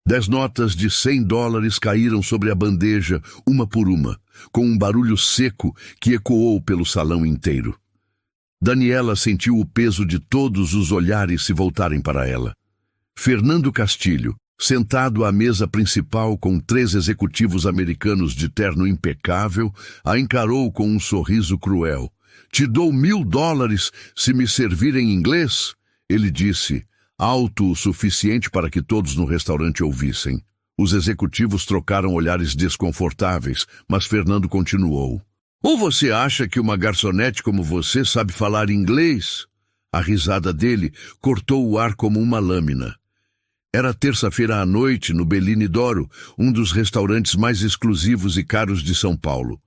10 notas de $100 caíram sobre a bandeja, uma por uma, com um barulho seco que ecoou pelo salão inteiro. Daniela sentiu o peso de todos os olhares se voltarem para ela. Fernando Castilho, sentado à mesa principal com 3 executivos americanos de terno impecável, a encarou com um sorriso cruel. "Te dou $1.000 se me servir em inglês?" Ele disse, alto o suficiente para que todos no restaurante ouvissem. Os executivos trocaram olhares desconfortáveis, mas Fernando continuou. "Ou você acha que uma garçonete como você sabe falar inglês?" A risada dele cortou o ar como uma lâmina. Era terça-feira à noite no Bellini d'Oro, um dos restaurantes mais exclusivos e caros de São Paulo.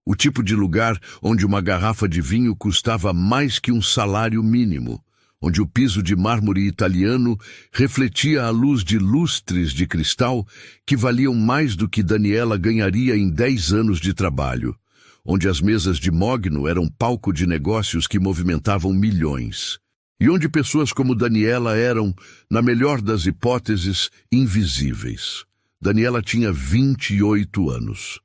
O tipo de lugar onde uma garrafa de vinho custava mais que um salário mínimo, onde o piso de mármore italiano refletia a luz de lustres de cristal que valiam mais do que Daniela ganharia em 10 anos de trabalho, onde as mesas de mogno eram palco de negócios que movimentavam milhões, e onde pessoas como Daniela eram, na melhor das hipóteses, invisíveis. Daniela tinha 28 anos.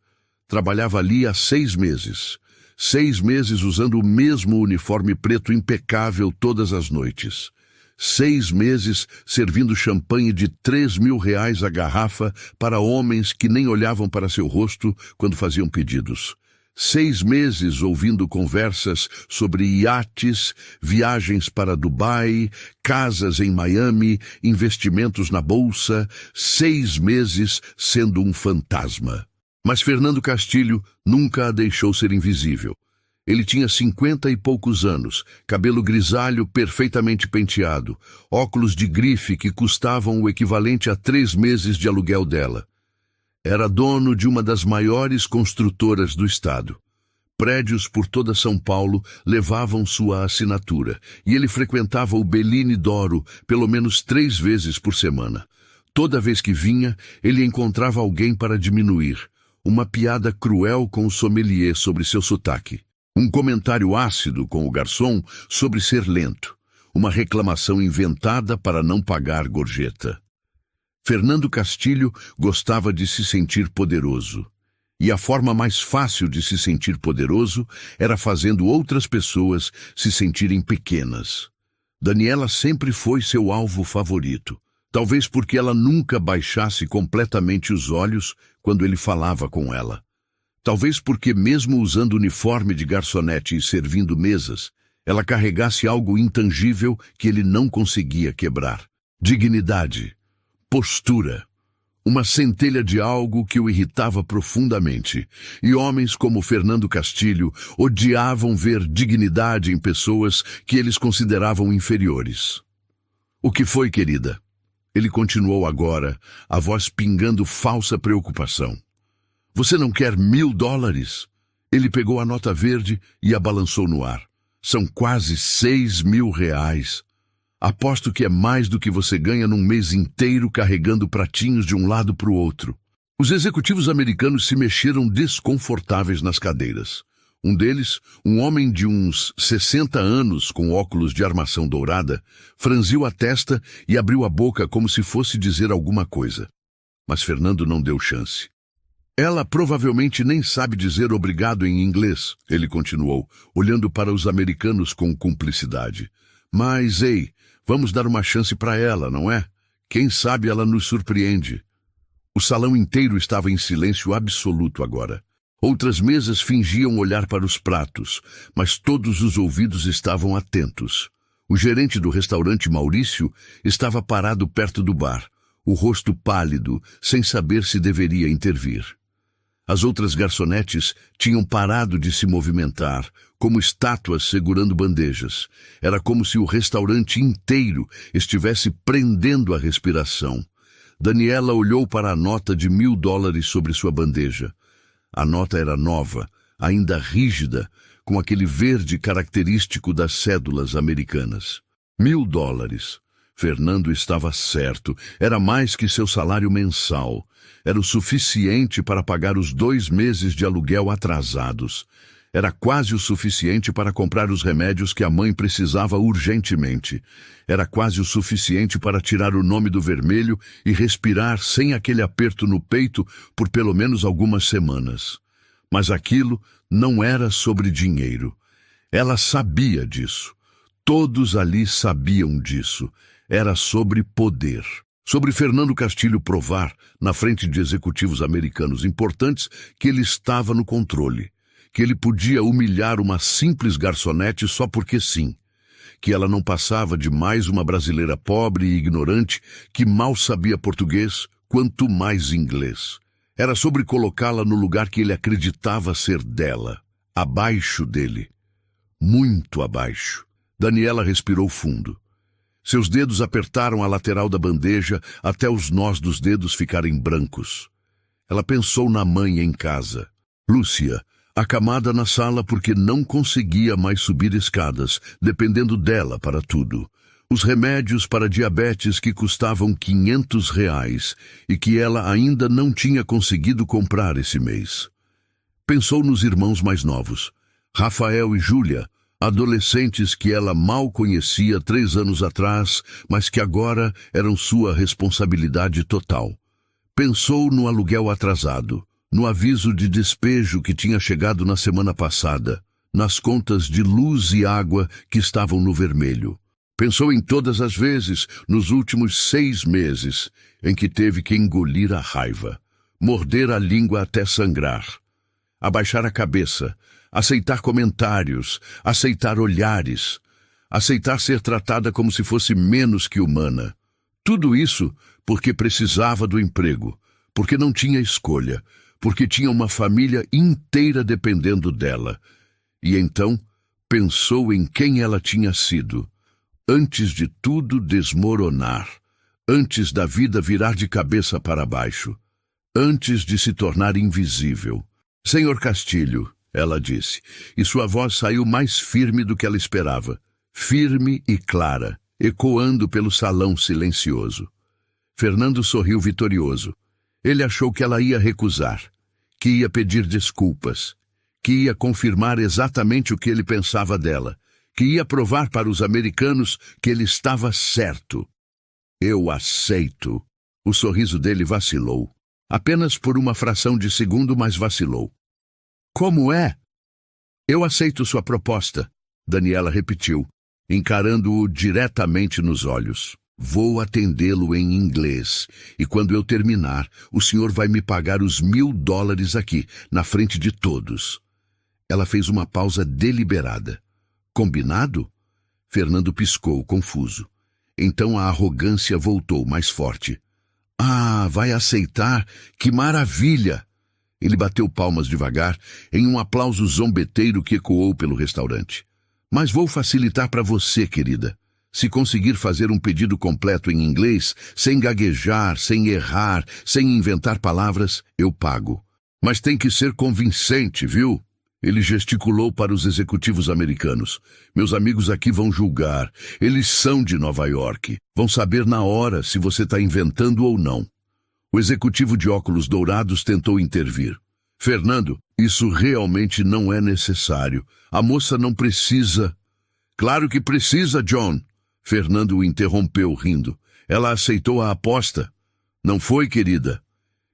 Trabalhava ali há 6 meses. 6 meses usando o mesmo uniforme preto impecável todas as noites. 6 meses servindo champanhe de R$3.000 a garrafa para homens que nem olhavam para seu rosto quando faziam pedidos. 6 meses ouvindo conversas sobre iates, viagens para Dubai, casas em Miami, investimentos na bolsa. 6 meses sendo um fantasma. Mas Fernando Castilho nunca a deixou ser invisível. Ele tinha 50 e poucos anos, cabelo grisalho perfeitamente penteado, óculos de grife que custavam o equivalente a 3 meses de aluguel dela. Era dono de uma das maiores construtoras do estado. Prédios por toda São Paulo levavam sua assinatura, e ele frequentava o Bellini d'Oro pelo menos 3 vezes por semana. Toda vez que vinha, ele encontrava alguém para diminuir. Uma piada cruel com o sommelier sobre seu sotaque. Um comentário ácido com o garçom sobre ser lento. Uma reclamação inventada para não pagar gorjeta. Fernando Castilho gostava de se sentir poderoso. E a forma mais fácil de se sentir poderoso era fazendo outras pessoas se sentirem pequenas. Daniela sempre foi seu alvo favorito. Talvez porque ela nunca baixasse completamente os olhos quando ele falava com ela. Talvez porque, mesmo usando uniforme de garçonete e servindo mesas, ela carregasse algo intangível que ele não conseguia quebrar. Dignidade, postura, uma centelha de algo que o irritava profundamente. E homens como Fernando Castilho odiavam ver dignidade em pessoas que eles consideravam inferiores. "O que foi, querida?" Ele continuou agora, a voz pingando falsa preocupação. "Você não quer $1.000? Ele pegou a nota verde e a balançou no ar. "São quase R$6.000. Aposto que é mais do que você ganha num mês inteiro carregando pratinhos de um lado para o outro." Os executivos americanos se mexeram desconfortáveis nas cadeiras. Um deles, um homem de uns 60 anos com óculos de armação dourada, franziu a testa e abriu a boca como se fosse dizer alguma coisa. Mas Fernando não deu chance. "Ela provavelmente nem sabe dizer obrigado em inglês", ele continuou, olhando para os americanos com cumplicidade. "Mas, ei, vamos dar uma chance para ela, não é? Quem sabe ela nos surpreende." O salão inteiro estava em silêncio absoluto agora. Outras mesas fingiam olhar para os pratos, mas todos os ouvidos estavam atentos. O gerente do restaurante, Maurício, estava parado perto do bar, o rosto pálido, sem saber se deveria intervir. As outras garçonetes tinham parado de se movimentar, como estátuas segurando bandejas. Era como se o restaurante inteiro estivesse prendendo a respiração. Daniela olhou para a nota de $1.000 sobre sua bandeja. A nota era nova, ainda rígida, com aquele verde característico das cédulas americanas. $1.000. Fernando estava certo. Era mais que seu salário mensal. Era o suficiente para pagar os 2 meses de aluguel atrasados. Era quase o suficiente para comprar os remédios que a mãe precisava urgentemente. Era quase o suficiente para tirar o nome do vermelho e respirar sem aquele aperto no peito por pelo menos algumas semanas. Mas aquilo não era sobre dinheiro. Ela sabia disso. Todos ali sabiam disso. Era sobre poder. Sobre Fernando Castilho provar, na frente de executivos americanos importantes, que ele estava no controle. Que ele podia humilhar uma simples garçonete só porque sim. Que ela não passava de mais uma brasileira pobre e ignorante que mal sabia português, quanto mais inglês. Era sobre colocá-la no lugar que ele acreditava ser dela, abaixo dele. Muito abaixo. Daniela respirou fundo. Seus dedos apertaram a lateral da bandeja até os nós dos dedos ficarem brancos. Ela pensou na mãe em casa. Lúcia, acamada na sala porque não conseguia mais subir escadas, dependendo dela para tudo. Os remédios para diabetes que custavam R$ 500 e que ela ainda não tinha conseguido comprar esse mês. Pensou nos irmãos mais novos, Rafael e Júlia, adolescentes que ela mal conhecia 3 anos atrás, mas que agora eram sua responsabilidade total. Pensou no aluguel atrasado, no aviso de despejo que tinha chegado na semana passada, nas contas de luz e água que estavam no vermelho. Pensou em todas as vezes, nos últimos 6 meses, em que teve que engolir a raiva, morder a língua até sangrar, abaixar a cabeça, aceitar comentários, aceitar olhares, aceitar ser tratada como se fosse menos que humana. Tudo isso porque precisava do emprego, porque não tinha escolha, porque tinha uma família inteira dependendo dela. E então pensou em quem ela tinha sido, antes de tudo desmoronar, antes da vida virar de cabeça para baixo, antes de se tornar invisível. Senhor Castilho, ela disse, e sua voz saiu mais firme do que ela esperava, firme e clara, ecoando pelo salão silencioso. Fernando sorriu vitorioso. Ele achou que ela ia recusar, que ia pedir desculpas, que ia confirmar exatamente o que ele pensava dela, que ia provar para os americanos que ele estava certo. Eu aceito. O sorriso dele vacilou. Apenas por uma fração de segundo, mas vacilou. Como é? Eu aceito sua proposta, Daniela repetiu, encarando-o diretamente nos olhos. Vou atendê-lo em inglês, e quando eu terminar, o senhor vai me pagar os $1.000 aqui, na frente de todos. Ela fez uma pausa deliberada. Combinado? Fernando piscou, confuso. Então a arrogância voltou mais forte. Ah, vai aceitar? Que maravilha! Ele bateu palmas devagar, em um aplauso zombeteiro que ecoou pelo restaurante. Mas vou facilitar para você, querida. Se conseguir fazer um pedido completo em inglês, sem gaguejar, sem errar, sem inventar palavras, eu pago. Mas tem que ser convincente, viu? Ele gesticulou para os executivos americanos. Meus amigos aqui vão julgar. Eles são de Nova York. Vão saber na hora se você está inventando ou não. O executivo de óculos dourados tentou intervir. Fernando, isso realmente não é necessário. A moça não precisa. Claro que precisa, John. Fernando o interrompeu, rindo. Ela aceitou a aposta. Não foi, querida?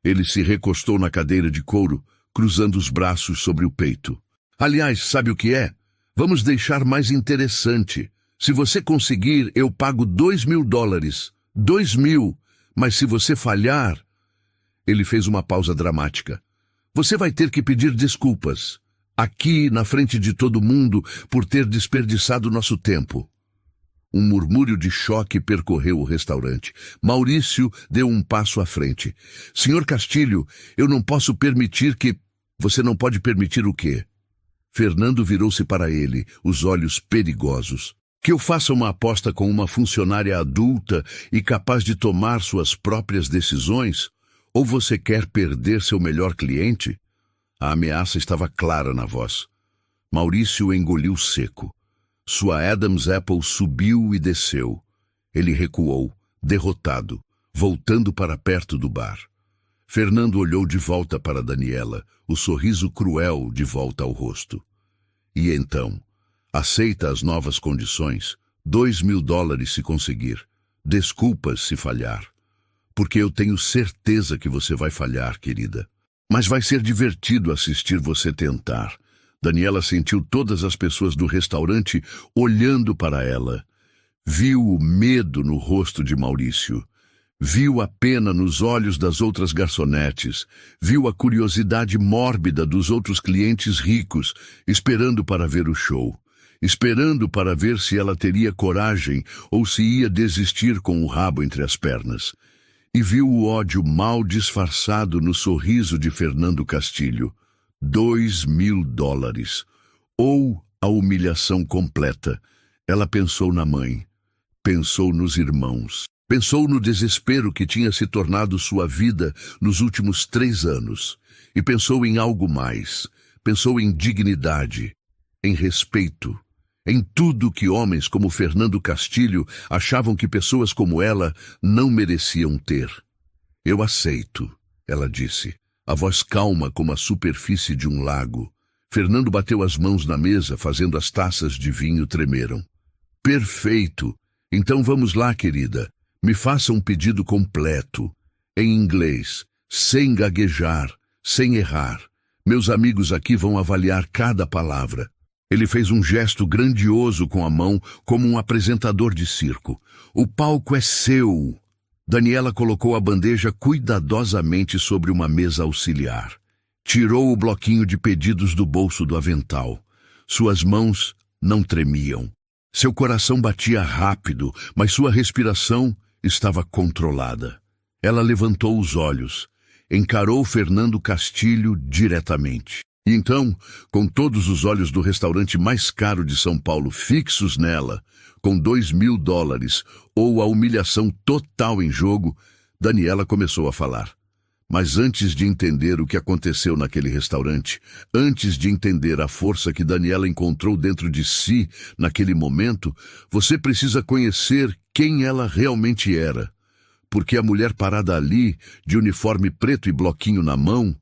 Ele se recostou na cadeira de couro, cruzando os braços sobre o peito. Aliás, sabe o que é? Vamos deixar mais interessante. Se você conseguir, eu pago $2.000. 2.000. Mas se você falhar... Ele fez uma pausa dramática. Você vai ter que pedir desculpas. Aqui, na frente de todo mundo, por ter desperdiçado nosso tempo. Um murmúrio de choque percorreu o restaurante. Maurício deu um passo à frente. Senhor Castilho, eu não posso permitir que... Você não pode permitir o quê? Fernando virou-se para ele, os olhos perigosos. Que eu faça uma aposta com uma funcionária adulta e capaz de tomar suas próprias decisões? Ou você quer perder seu melhor cliente? A ameaça estava clara na voz. Maurício engoliu seco. Sua Adam's Apple subiu e desceu. Ele recuou, derrotado, voltando para perto do bar. Fernando olhou de volta para Daniela, o sorriso cruel de volta ao rosto. E então, aceita as novas condições, $2.000 se conseguir, desculpas se falhar. Porque eu tenho certeza que você vai falhar, querida. Mas vai ser divertido assistir você tentar. Daniela sentiu todas as pessoas do restaurante olhando para ela. Viu o medo no rosto de Maurício. Viu a pena nos olhos das outras garçonetes. Viu a curiosidade mórbida dos outros clientes ricos, esperando para ver o show. Esperando para ver se ela teria coragem ou se ia desistir com o rabo entre as pernas. E viu o ódio mal disfarçado no sorriso de Fernando Castilho. $2.000. Ou a humilhação completa. Ela pensou na mãe. Pensou nos irmãos. Pensou no desespero que tinha se tornado sua vida nos últimos 3 anos. E pensou em algo mais. Pensou em dignidade, em respeito, em tudo que homens como Fernando Castilho achavam que pessoas como ela não mereciam ter. Eu aceito, ela disse, a voz calma como a superfície de um lago. Fernando bateu as mãos na mesa, fazendo as taças de vinho tremeram. Perfeito! Então vamos lá, querida. Me faça um pedido completo, em inglês, sem gaguejar, sem errar. Meus amigos aqui vão avaliar cada palavra. Ele fez um gesto grandioso com a mão, como um apresentador de circo. O palco é seu. Daniela colocou a bandeja cuidadosamente sobre uma mesa auxiliar. Tirou o bloquinho de pedidos do bolso do avental. Suas mãos não tremiam. Seu coração batia rápido, mas sua respiração estava controlada. Ela levantou os olhos, encarou Fernando Castilho diretamente. E então, com todos os olhos do restaurante mais caro de São Paulo fixos nela, com $2.000 ou a humilhação total em jogo, Daniela começou a falar. Mas antes de entender o que aconteceu naquele restaurante, antes de entender a força que Daniela encontrou dentro de si naquele momento, você precisa conhecer quem ela realmente era. Porque a mulher parada ali, de uniforme preto e bloquinho na mão,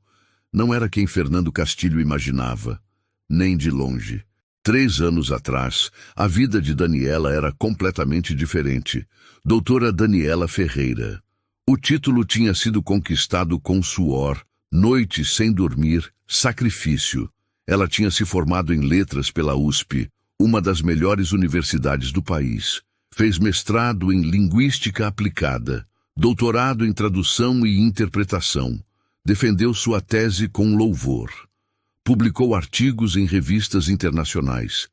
não era quem Fernando Castilho imaginava, nem de longe. 3 anos atrás, a vida de Daniela era completamente diferente. Doutora Daniela Ferreira. O título tinha sido conquistado com suor, noites sem dormir, sacrifício. Ela tinha se formado em letras pela USP, uma das melhores universidades do país. Fez mestrado em linguística aplicada, doutorado em tradução e interpretação. Defendeu sua tese com louvor. Publicou artigos em revistas internacionais.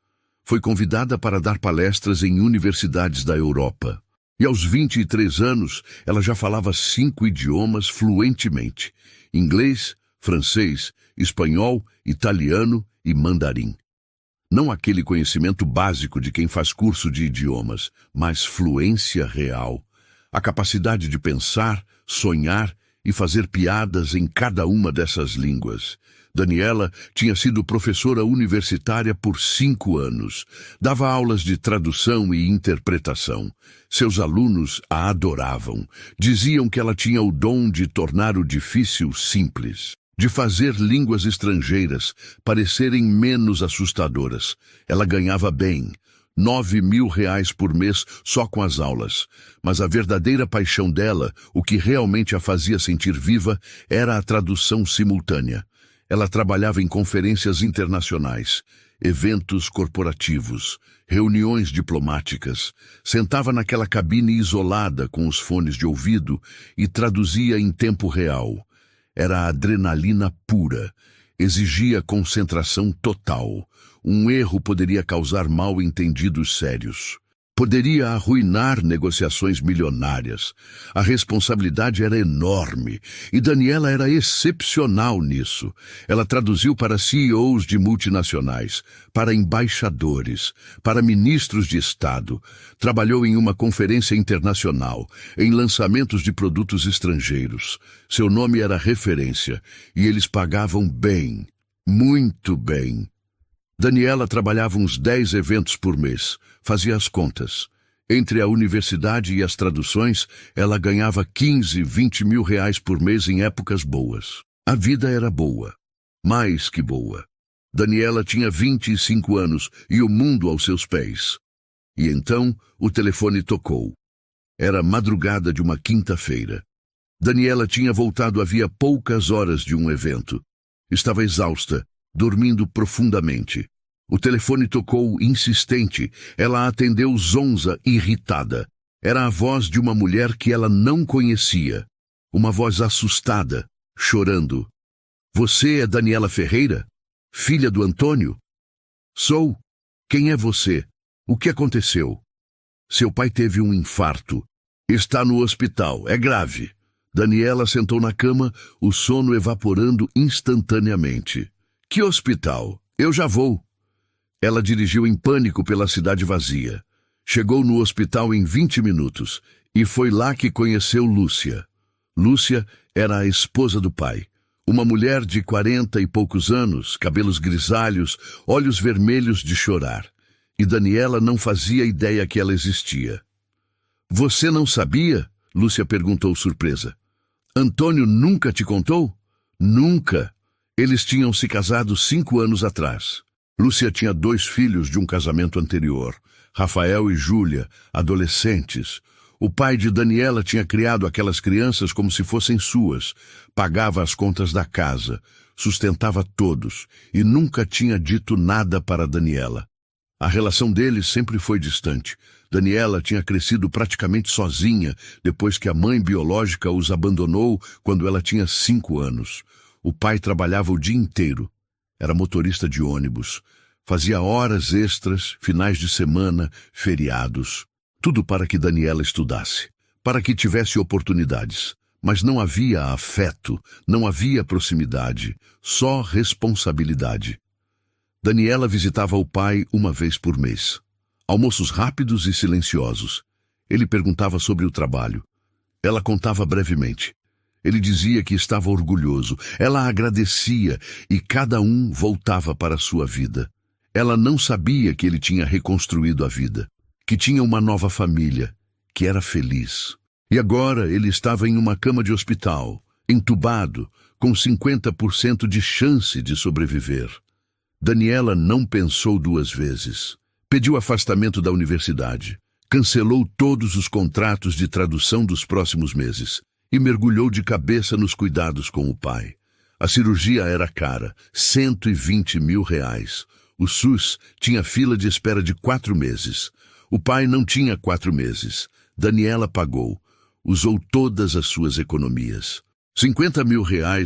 Foi convidada para dar palestras em universidades da Europa. E aos 23 anos, ela já falava 5 idiomas fluentemente: inglês, francês, espanhol, italiano e mandarim. Não aquele conhecimento básico de quem faz curso de idiomas, mas fluência real. A capacidade de pensar, sonhar e fazer piadas em cada uma dessas línguas. Daniela tinha sido professora universitária por 5 anos. Dava aulas de tradução e interpretação. Seus alunos a adoravam. Diziam que ela tinha o dom de tornar o difícil simples, de fazer línguas estrangeiras parecerem menos assustadoras. Ela ganhava bem. R$9.000 por mês só com as aulas. Mas a verdadeira paixão dela, o que realmente a fazia sentir viva, era a tradução simultânea. Ela trabalhava em conferências internacionais, eventos corporativos, reuniões diplomáticas. Sentava naquela cabine isolada com os fones de ouvido e traduzia em tempo real. Era adrenalina pura. Exigia concentração total. Um erro poderia causar mal-entendidos sérios. Poderia arruinar negociações milionárias. A responsabilidade era enorme e Daniela era excepcional nisso. Ela traduziu para CEOs de multinacionais, para embaixadores, para ministros de Estado. Trabalhou em uma conferência internacional, em lançamentos de produtos estrangeiros. Seu nome era referência e eles pagavam bem, muito bem. Daniela trabalhava uns 10 eventos por mês, fazia as contas. Entre a universidade e as traduções, ela ganhava 15, 20 mil reais por mês em épocas boas. A vida era boa, mais que boa. Daniela tinha 25 anos e o mundo aos seus pés. E então o telefone tocou. Era madrugada de uma quinta-feira. Daniela tinha voltado havia poucas horas de um evento. Estava exausta, dormindo profundamente. O telefone tocou insistente. Ela atendeu zonza, irritada. Era a voz de uma mulher que ela não conhecia. Uma voz assustada, chorando. Você é Daniela Ferreira? Filha do Antônio? Sou. Quem é você? O que aconteceu? Seu pai teve um infarto. Está no hospital. É grave. Daniela sentou na cama, o sono evaporando instantaneamente. Que hospital? Eu já vou. Ela dirigiu em pânico pela cidade vazia. Chegou no hospital em 20 minutos e foi lá que conheceu Lúcia. Lúcia era a esposa do pai. Uma mulher de 40 e poucos anos, cabelos grisalhos, olhos vermelhos de chorar. E Daniela não fazia ideia que ela existia. Você não sabia? Lúcia perguntou surpresa. Antônio nunca te contou? Nunca. Eles tinham se casado 5 anos atrás. Lúcia tinha 2 filhos de um casamento anterior, Rafael e Júlia, adolescentes. O pai de Daniela tinha criado aquelas crianças como se fossem suas, pagava as contas da casa, sustentava todos e nunca tinha dito nada para Daniela. A relação deles sempre foi distante. Daniela tinha crescido praticamente sozinha depois que a mãe biológica os abandonou quando ela tinha 5 anos. O pai trabalhava o dia inteiro. Era motorista de ônibus. Fazia horas extras, finais de semana, feriados. Tudo para que Daniela estudasse, para que tivesse oportunidades. Mas não havia afeto, não havia proximidade, só responsabilidade. Daniela visitava o pai uma vez por mês. Almoços rápidos e silenciosos. Ele perguntava sobre o trabalho. Ela contava brevemente. Ele dizia que estava orgulhoso. Ela agradecia e cada um voltava para a sua vida. Ela não sabia que ele tinha reconstruído a vida, que tinha uma nova família, que era feliz. E agora ele estava em uma cama de hospital, entubado, com 50% de chance de sobreviver. Daniela não pensou 2 vezes. Pediu afastamento da universidade, cancelou todos os contratos de tradução dos próximos meses e mergulhou de cabeça nos cuidados com o pai. A cirurgia era cara, R$120 mil. O SUS tinha fila de espera de 4 meses. O pai não tinha 4 meses. Daniela pagou. Usou todas as suas economias. R$50 mil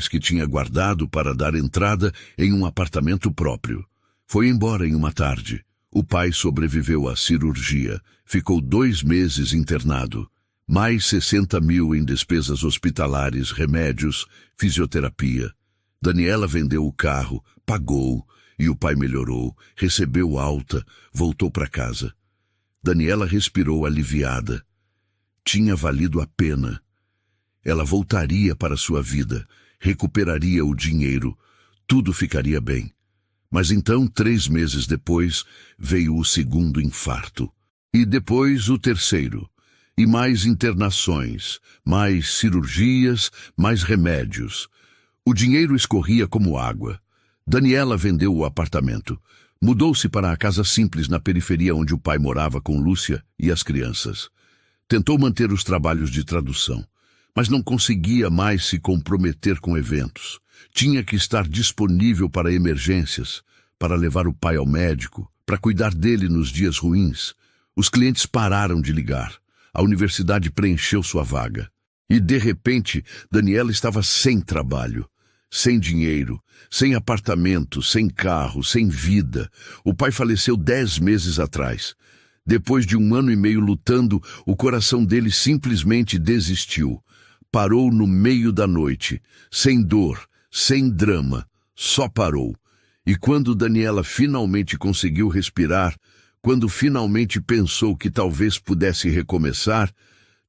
que tinha guardado para dar entrada em um apartamento próprio. Foi embora em uma tarde. O pai sobreviveu à cirurgia. Ficou 2 meses internado. Mais 60 mil em despesas hospitalares, remédios, fisioterapia. Daniela vendeu o carro, pagou, e o pai melhorou, recebeu alta, voltou para casa. Daniela respirou aliviada. Tinha valido a pena. Ela voltaria para sua vida, recuperaria o dinheiro, tudo ficaria bem. Mas então, 3 meses depois, veio o 2º infarto. E depois o 3º. E mais internações, mais cirurgias, mais remédios. O dinheiro escorria como água. Daniela vendeu o apartamento. Mudou-se para a casa simples na periferia onde o pai morava com Lúcia e as crianças. Tentou manter os trabalhos de tradução, mas não conseguia mais se comprometer com eventos. Tinha que estar disponível para emergências, para levar o pai ao médico, para cuidar dele nos dias ruins. Os clientes pararam de ligar. A universidade preencheu sua vaga. E, de repente, Daniela estava sem trabalho, sem dinheiro, sem apartamento, sem carro, sem vida. O pai faleceu 10 meses atrás. Depois de 1 ano e meio lutando, o coração dele simplesmente desistiu. Parou no meio da noite, sem dor, sem drama, só parou. E quando Daniela finalmente conseguiu respirar, quando finalmente pensou que talvez pudesse recomeçar,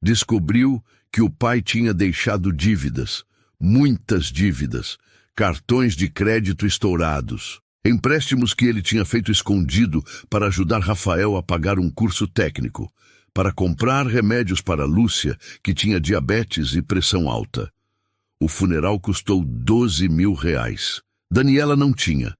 descobriu que o pai tinha deixado dívidas, muitas dívidas, cartões de crédito estourados, empréstimos que ele tinha feito escondido para ajudar Rafael a pagar um curso técnico, para comprar remédios para Lúcia, que tinha diabetes e pressão alta. O funeral custou R$12 mil. Daniela não tinha.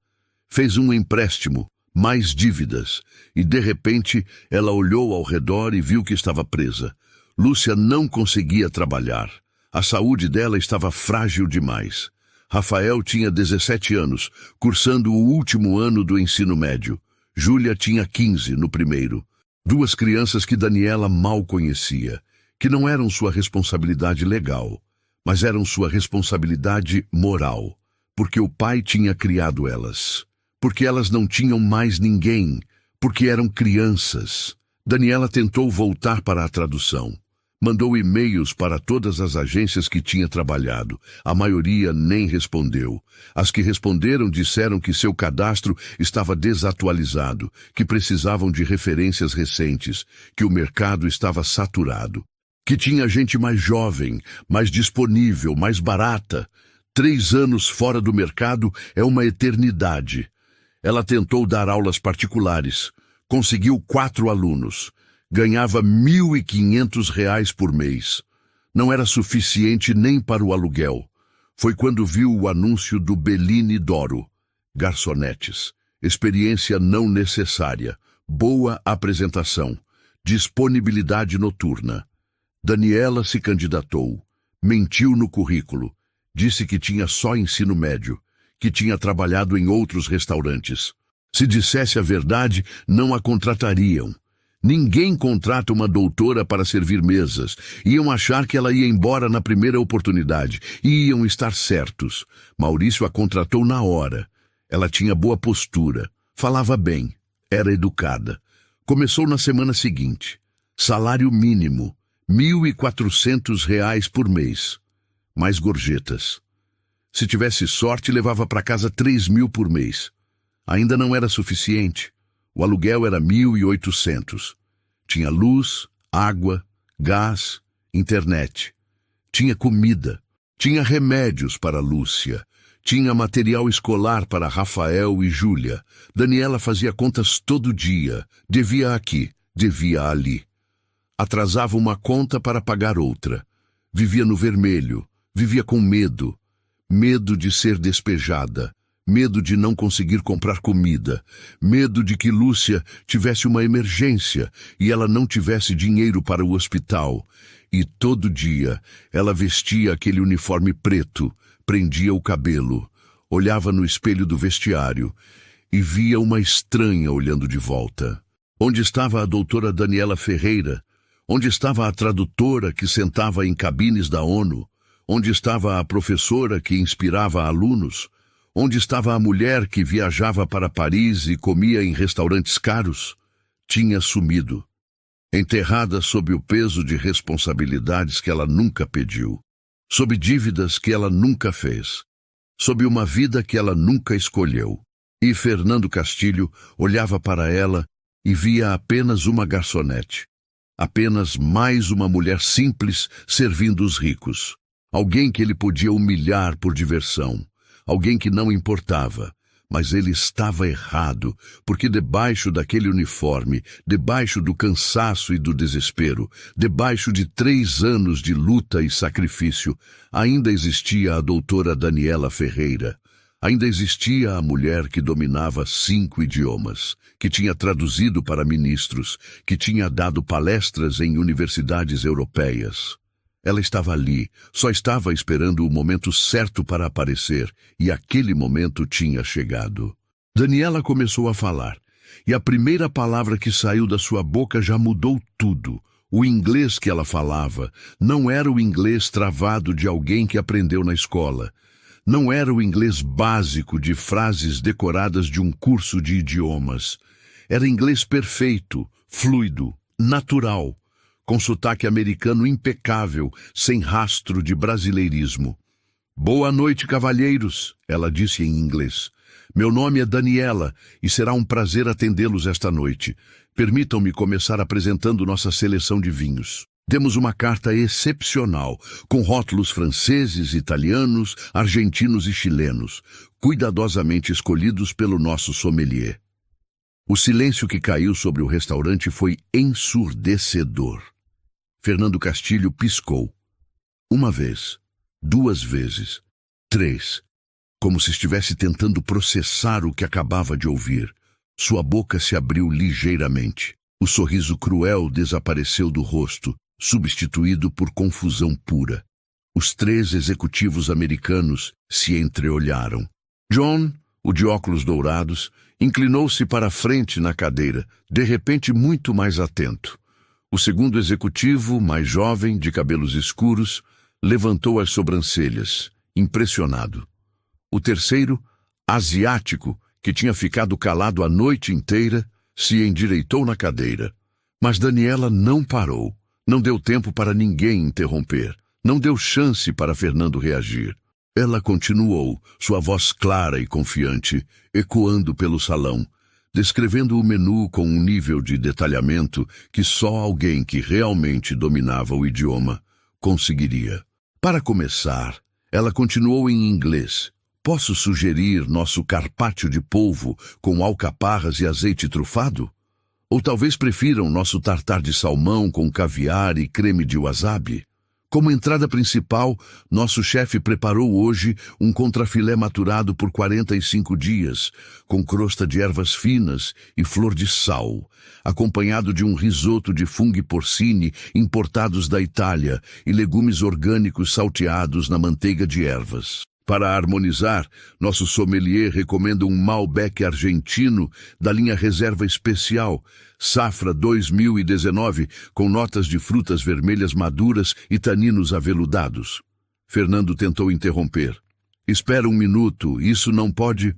Fez um empréstimo, mais dívidas, e de repente ela olhou ao redor e viu que estava presa. Lúcia não conseguia trabalhar. A saúde dela estava frágil demais. Rafael tinha 17 anos, cursando o último ano do ensino médio. Júlia tinha 15 no primeiro. Duas crianças que Daniela mal conhecia, que não eram sua responsabilidade legal, mas eram sua responsabilidade moral, porque o pai tinha criado elas. Porque elas não tinham mais ninguém, porque eram crianças. Daniela tentou voltar para a tradução. Mandou e-mails para todas as agências que tinha trabalhado. A maioria nem respondeu. As que responderam disseram que seu cadastro estava desatualizado, que precisavam de referências recentes, que o mercado estava saturado, que tinha gente mais jovem, mais disponível, mais barata. 3 anos fora do mercado é uma eternidade. Ela tentou dar aulas particulares. Conseguiu 4 alunos. Ganhava R$ 1.500 por mês. Não era suficiente nem para o aluguel. Foi quando viu o anúncio do Bellini Doro. Garçonetes. Experiência não necessária. Boa apresentação. Disponibilidade noturna. Daniela se candidatou. Mentiu no currículo. Disse que tinha só ensino médio. Que tinha trabalhado em outros restaurantes. Se dissesse a verdade, não a contratariam. Ninguém contrata uma doutora para servir mesas. Iam achar que ela ia embora na primeira oportunidade. E iam estar certos. Maurício a contratou na hora. Ela tinha boa postura. Falava bem. Era educada. Começou na semana seguinte. Salário mínimo. R$ 1.400 por mês. Mais gorjetas. Se tivesse sorte, levava para casa 3.000 por mês. Ainda não era suficiente. O aluguel era 1.800. Tinha luz, água, gás, internet. Tinha comida. Tinha remédios para Lúcia. Tinha material escolar para Rafael e Júlia. Daniela fazia contas todo dia. Devia aqui, devia ali. Atrasava uma conta para pagar outra. Vivia no vermelho. Vivia com medo. Medo de ser despejada. Medo de não conseguir comprar comida. Medo de que Lúcia tivesse uma emergência e ela não tivesse dinheiro para o hospital. E todo dia ela vestia aquele uniforme preto, prendia o cabelo, olhava no espelho do vestiário e via uma estranha olhando de volta. Onde estava a doutora Daniela Ferreira? Onde estava a tradutora que sentava em cabines da ONU? Onde estava a professora que inspirava alunos? Onde estava a mulher que viajava para Paris e comia em restaurantes caros? Tinha sumido, enterrada sob o peso de responsabilidades que ela nunca pediu, sob dívidas que ela nunca fez, sob uma vida que ela nunca escolheu. E Fernando Castilho olhava para ela e via apenas uma garçonete, apenas mais uma mulher simples servindo os ricos, alguém que ele podia humilhar por diversão. Alguém que não importava, mas ele estava errado, porque debaixo daquele uniforme, debaixo do cansaço e do desespero, debaixo de 3 anos de luta e sacrifício, ainda existia a doutora Daniela Ferreira. Ainda existia a mulher que dominava 5 idiomas, que tinha traduzido para ministros, que tinha dado palestras em universidades europeias. Ela estava ali, só estava esperando o momento certo para aparecer, e aquele momento tinha chegado. Daniela começou a falar, e a primeira palavra que saiu da sua boca já mudou tudo. O inglês que ela falava não era o inglês travado de alguém que aprendeu na escola. Não era o inglês básico de frases decoradas de um curso de idiomas. Era inglês perfeito, fluido, natural, com sotaque americano impecável, sem rastro de brasileirismo. "Boa noite, cavalheiros", ela disse em inglês. "Meu nome é Daniela e será um prazer atendê-los esta noite. Permitam-me começar apresentando nossa seleção de vinhos. Temos uma carta excepcional, com rótulos franceses, italianos, argentinos e chilenos, cuidadosamente escolhidos pelo nosso sommelier." O silêncio que caiu sobre o restaurante foi ensurdecedor. Fernando Castilho piscou. 1 vez, 2 vezes, 3. como se estivesse tentando processar o que acabava de ouvir. Sua boca se abriu ligeiramente. O sorriso cruel desapareceu do rosto, substituído por confusão pura. Os 3 executivos americanos se entreolharam. John, o de óculos dourados, inclinou-se para a frente na cadeira, de repente muito mais atento. O segundo executivo, mais jovem, de cabelos escuros, levantou as sobrancelhas, impressionado. O terceiro, asiático, que tinha ficado calado a noite inteira, se endireitou na cadeira. Mas Daniela não parou. Não deu tempo para ninguém interromper. Não deu chance para Fernando reagir. Ela continuou, sua voz clara e confiante, ecoando pelo salão, descrevendo o menu com um nível de detalhamento que só alguém que realmente dominava o idioma conseguiria. Para começar, ela continuou em inglês. Posso sugerir nosso carpaccio de polvo com alcaparras e azeite trufado? Ou talvez prefiram nosso tartar de salmão com caviar e creme de wasabi? Como entrada principal, nosso chefe preparou hoje um contrafilé maturado por 45 dias, com crosta de ervas finas e flor de sal, acompanhado de um risoto de funghi porcini importados da Itália e legumes orgânicos salteados na manteiga de ervas. Para harmonizar, nosso sommelier recomenda um Malbec argentino da linha Reserva Especial, safra 2019, com notas de frutas vermelhas maduras e taninos aveludados. Fernando tentou interromper. Espera um minuto, isso não pode...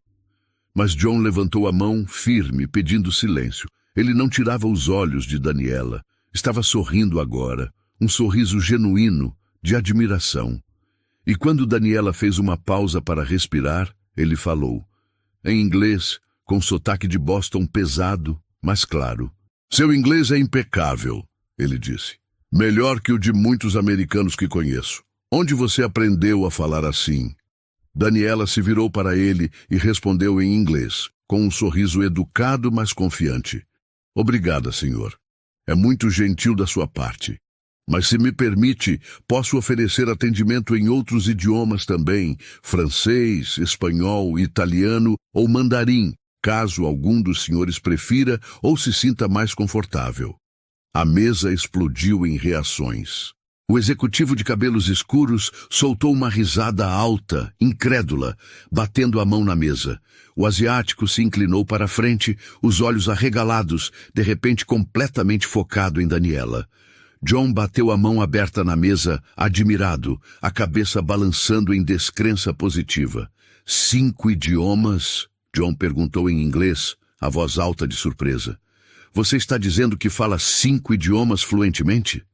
Mas John levantou a mão firme, pedindo silêncio. Ele não tirava os olhos de Daniela. Estava sorrindo agora, um sorriso genuíno, de admiração. E quando Daniela fez uma pausa para respirar, ele falou, em inglês, com sotaque de Boston pesado, mas claro. Seu inglês é impecável, ele disse. Melhor que o de muitos americanos que conheço. Onde você aprendeu a falar assim? Daniela se virou para ele e respondeu em inglês, com um sorriso educado, mas confiante. Obrigada, senhor. É muito gentil da sua parte. Mas se me permite, posso oferecer atendimento em outros idiomas também, francês, espanhol, italiano ou mandarim, caso algum dos senhores prefira ou se sinta mais confortável. A mesa explodiu em reações. O executivo de cabelos escuros soltou uma risada alta, incrédula, batendo a mão na mesa. O asiático se inclinou para a frente, os olhos arregalados, de repente completamente focado em Daniela. John bateu a mão aberta na mesa, admirado, a cabeça balançando em descrença positiva. 5 idiomas? John perguntou em inglês, a voz alta de surpresa. Você está dizendo que fala 5 idiomas fluentemente?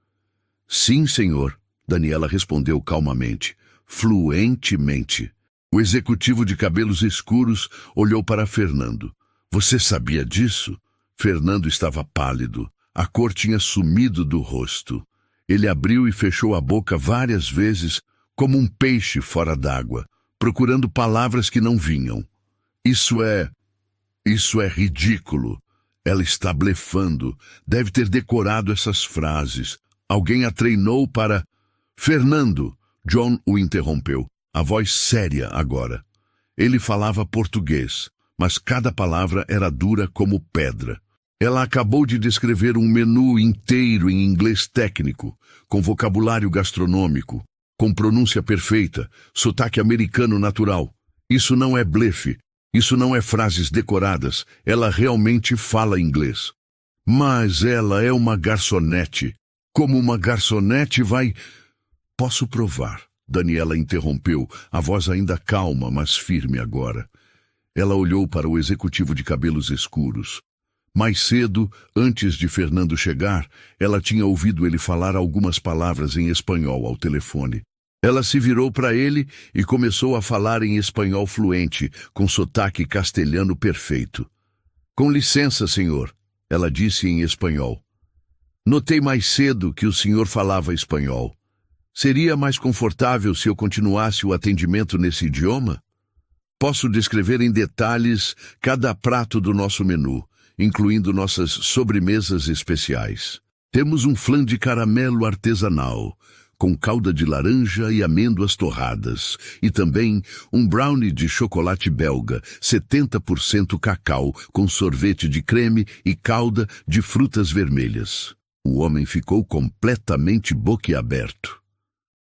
Sim, senhor, Daniela respondeu calmamente. Fluentemente. O executivo de cabelos escuros olhou para Fernando. Você sabia disso? Fernando estava pálido. A cor tinha sumido do rosto. Ele abriu e fechou a boca várias vezes, como um peixe fora d'água, procurando palavras que não vinham. Isso é ridículo. Ela está blefando. Deve ter decorado essas frases. Alguém a treinou para... Fernando! John o interrompeu, a voz séria agora. Ele falava português, mas cada palavra era dura como pedra. Ela acabou de descrever um menu inteiro em inglês técnico, com vocabulário gastronômico, com pronúncia perfeita, sotaque americano natural. Isso não é blefe, isso não é frases decoradas, ela realmente fala inglês. Mas ela é uma garçonete. Como uma garçonete vai... Posso provar, Daniela interrompeu, a voz ainda calma, mas firme agora. Ela olhou para o executivo de cabelos escuros. Mais cedo, antes de Fernando chegar, ela tinha ouvido ele falar algumas palavras em espanhol ao telefone. Ela se virou para ele e começou a falar em espanhol fluente, com sotaque castelhano perfeito. Com licença, senhor, ela disse em espanhol. Notei mais cedo que o senhor falava espanhol. Seria mais confortável se eu continuasse o atendimento nesse idioma? Posso descrever em detalhes cada prato do nosso menu, incluindo nossas sobremesas especiais. Temos um flan de caramelo artesanal, com calda de laranja e amêndoas torradas, e também um brownie de chocolate belga, 70% cacau, com sorvete de creme e calda de frutas vermelhas. O homem ficou completamente boquiaberto.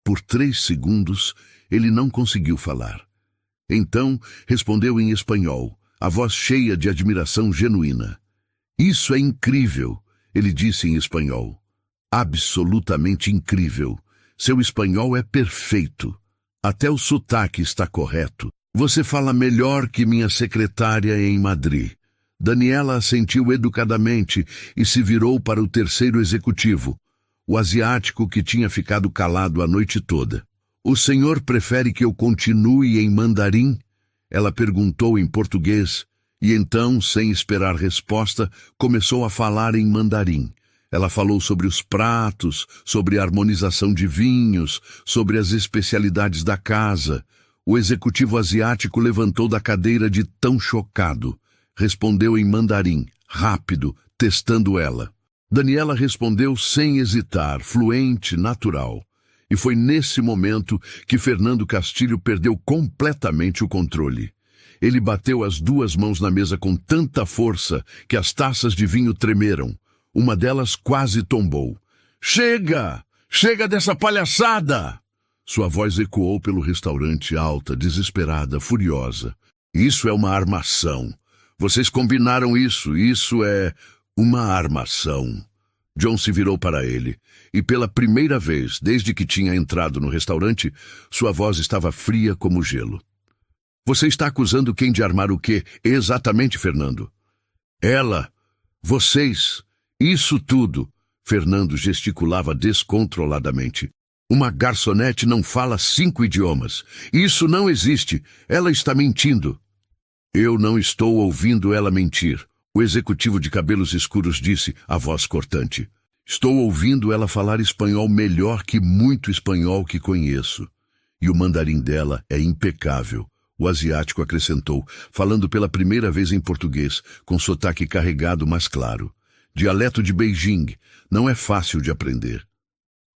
Por 3 segundos, ele não conseguiu falar. Então, respondeu em espanhol, a voz cheia de admiração genuína. Isso é incrível, ele disse em espanhol. Absolutamente incrível. Seu espanhol é perfeito. Até o sotaque está correto. Você fala melhor que minha secretária em Madrid. Daniela assentiu educadamente e se virou para o terceiro executivo, o asiático que tinha ficado calado a noite toda. O senhor prefere que eu continue em mandarim? Ela perguntou em português, e então, sem esperar resposta, começou a falar em mandarim. Ela falou sobre os pratos, sobre a harmonização de vinhos, sobre as especialidades da casa. O executivo asiático levantou da cadeira de tão chocado. Respondeu em mandarim, rápido, testando ela. Daniela respondeu sem hesitar, fluente, natural. E foi nesse momento que Fernando Castilho perdeu completamente o controle. Ele bateu as 2 mãos na mesa com tanta força que as taças de vinho tremeram. Uma delas quase tombou. Chega! Chega dessa palhaçada! Sua voz ecoou pelo restaurante alta, desesperada, furiosa. Isso é uma armação. Vocês combinaram isso. Isso é uma armação. John se virou para ele, e pela primeira vez, desde que tinha entrado no restaurante, sua voz estava fria como gelo. Você está acusando quem de armar o quê? Exatamente, Fernando. Ela, vocês, isso tudo. Fernando gesticulava descontroladamente. Uma garçonete não fala 5 idiomas. Isso não existe. Ela está mentindo. Eu não estou ouvindo ela mentir. O executivo de cabelos escuros disse, a voz cortante. Estou ouvindo ela falar espanhol melhor que muito espanhol que conheço. E o mandarim dela é impecável. O asiático acrescentou, falando pela primeira vez em português, com sotaque carregado, mas claro. Dialeto de Beijing, não é fácil de aprender.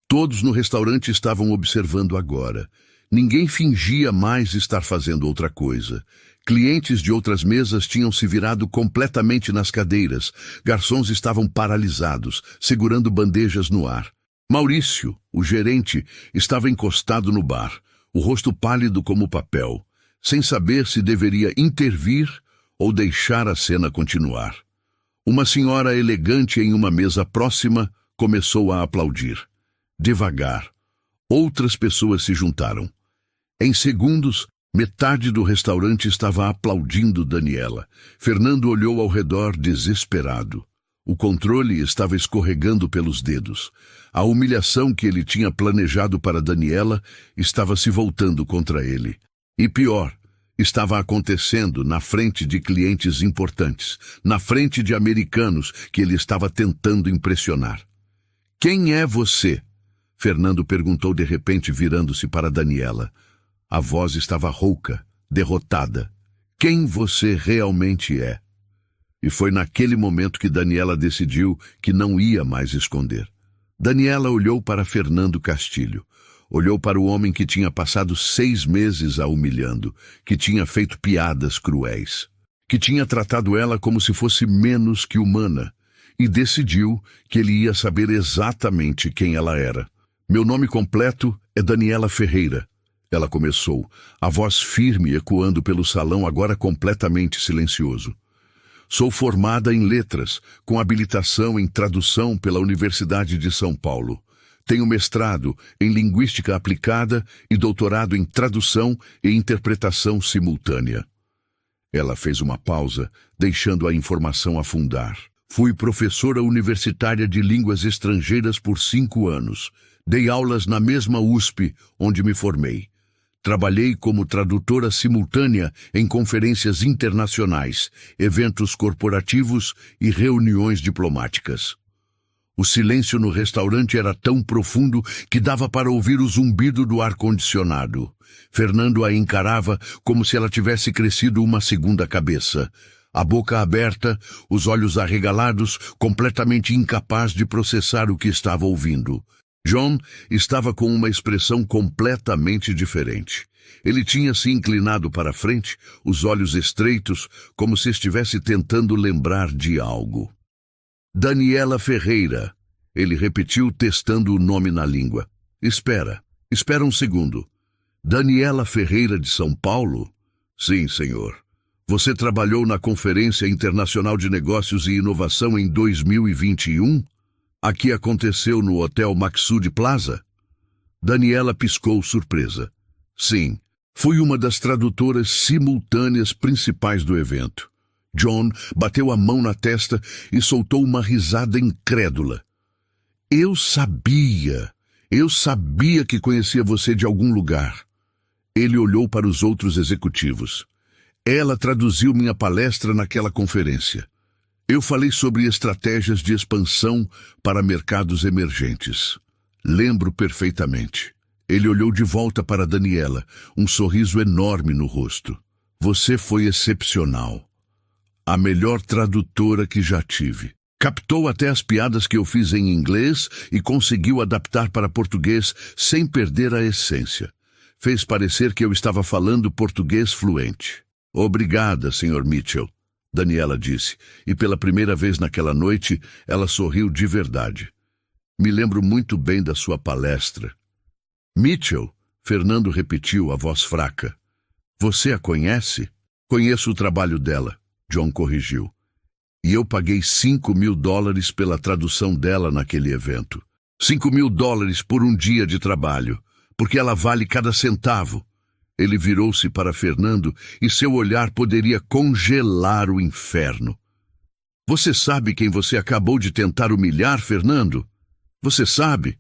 Todos no restaurante estavam observando agora. Ninguém fingia mais estar fazendo outra coisa. Clientes de outras mesas tinham se virado completamente nas cadeiras. Garçons estavam paralisados, segurando bandejas no ar. Maurício, o gerente, estava encostado no bar, o rosto pálido como papel, sem saber se deveria intervir ou deixar a cena continuar. Uma senhora elegante em uma mesa próxima começou a aplaudir. Devagar, outras pessoas se juntaram. Em segundos, metade do restaurante estava aplaudindo Daniela. Fernando olhou ao redor desesperado. O controle estava escorregando pelos dedos. A humilhação que ele tinha planejado para Daniela estava se voltando contra ele. E pior, estava acontecendo na frente de clientes importantes, na frente de americanos que ele estava tentando impressionar. Quem é você? Fernando perguntou de repente, virando-se para Daniela. A voz estava rouca, derrotada. Quem você realmente é? E foi naquele momento que Daniela decidiu que não ia mais esconder. Daniela olhou para Fernando Castilho. Olhou para o homem que tinha passado 6 meses a humilhando, que tinha feito piadas cruéis, que tinha tratado ela como se fosse menos que humana, e decidiu que ele ia saber exatamente quem ela era. Meu nome completo é Daniela Ferreira. Ela começou, a voz firme ecoando pelo salão, agora completamente silencioso. Sou formada em letras, com habilitação em tradução pela Universidade de São Paulo. Tenho mestrado em linguística aplicada e doutorado em tradução e interpretação simultânea. Ela fez uma pausa, deixando a informação afundar. Fui professora universitária de línguas estrangeiras por 5 anos. Dei aulas na mesma USP, onde me formei. Trabalhei como tradutora simultânea em conferências internacionais, eventos corporativos e reuniões diplomáticas. O silêncio no restaurante era tão profundo que dava para ouvir o zumbido do ar-condicionado. Fernando a encarava como se ela tivesse crescido uma segunda cabeça. A boca aberta, os olhos arregalados, completamente incapaz de processar o que estava ouvindo. John estava com uma expressão completamente diferente. Ele tinha se inclinado para a frente, os olhos estreitos, como se estivesse tentando lembrar de algo. Daniela Ferreira. Ele repetiu, testando o nome na língua. Espera um segundo. Daniela Ferreira de São Paulo? Sim, senhor. Você trabalhou na Conferência Internacional de Negócios e Inovação em 2021? Aqui aconteceu no Hotel Maxud Plaza? Daniela piscou surpresa. Sim, fui uma das tradutoras simultâneas principais do evento. John bateu a mão na testa e soltou uma risada incrédula. Eu sabia que conhecia você de algum lugar. Ele olhou para os outros executivos. Ela traduziu minha palestra naquela conferência. Eu falei sobre estratégias de expansão para mercados emergentes. Lembro perfeitamente. Ele olhou de volta para Daniela, um sorriso enorme no rosto. Você foi excepcional. A melhor tradutora que já tive. Captou até as piadas que eu fiz em inglês e conseguiu adaptar para português sem perder a essência. Fez parecer que eu estava falando português fluente. Obrigada, Sr. Mitchell, Daniela disse, e pela primeira vez naquela noite ela sorriu de verdade. Me lembro muito bem da sua palestra. Mitchell, Fernando repetiu, a voz fraca. Você a conhece? Conheço o trabalho dela, John corrigiu. E eu paguei $5.000 pela tradução dela naquele evento. $5.000 por um dia de trabalho, porque ela vale cada centavo. Ele virou-se para Fernando e seu olhar poderia congelar o inferno. Você sabe quem você acabou de tentar humilhar, Fernando? Você sabe?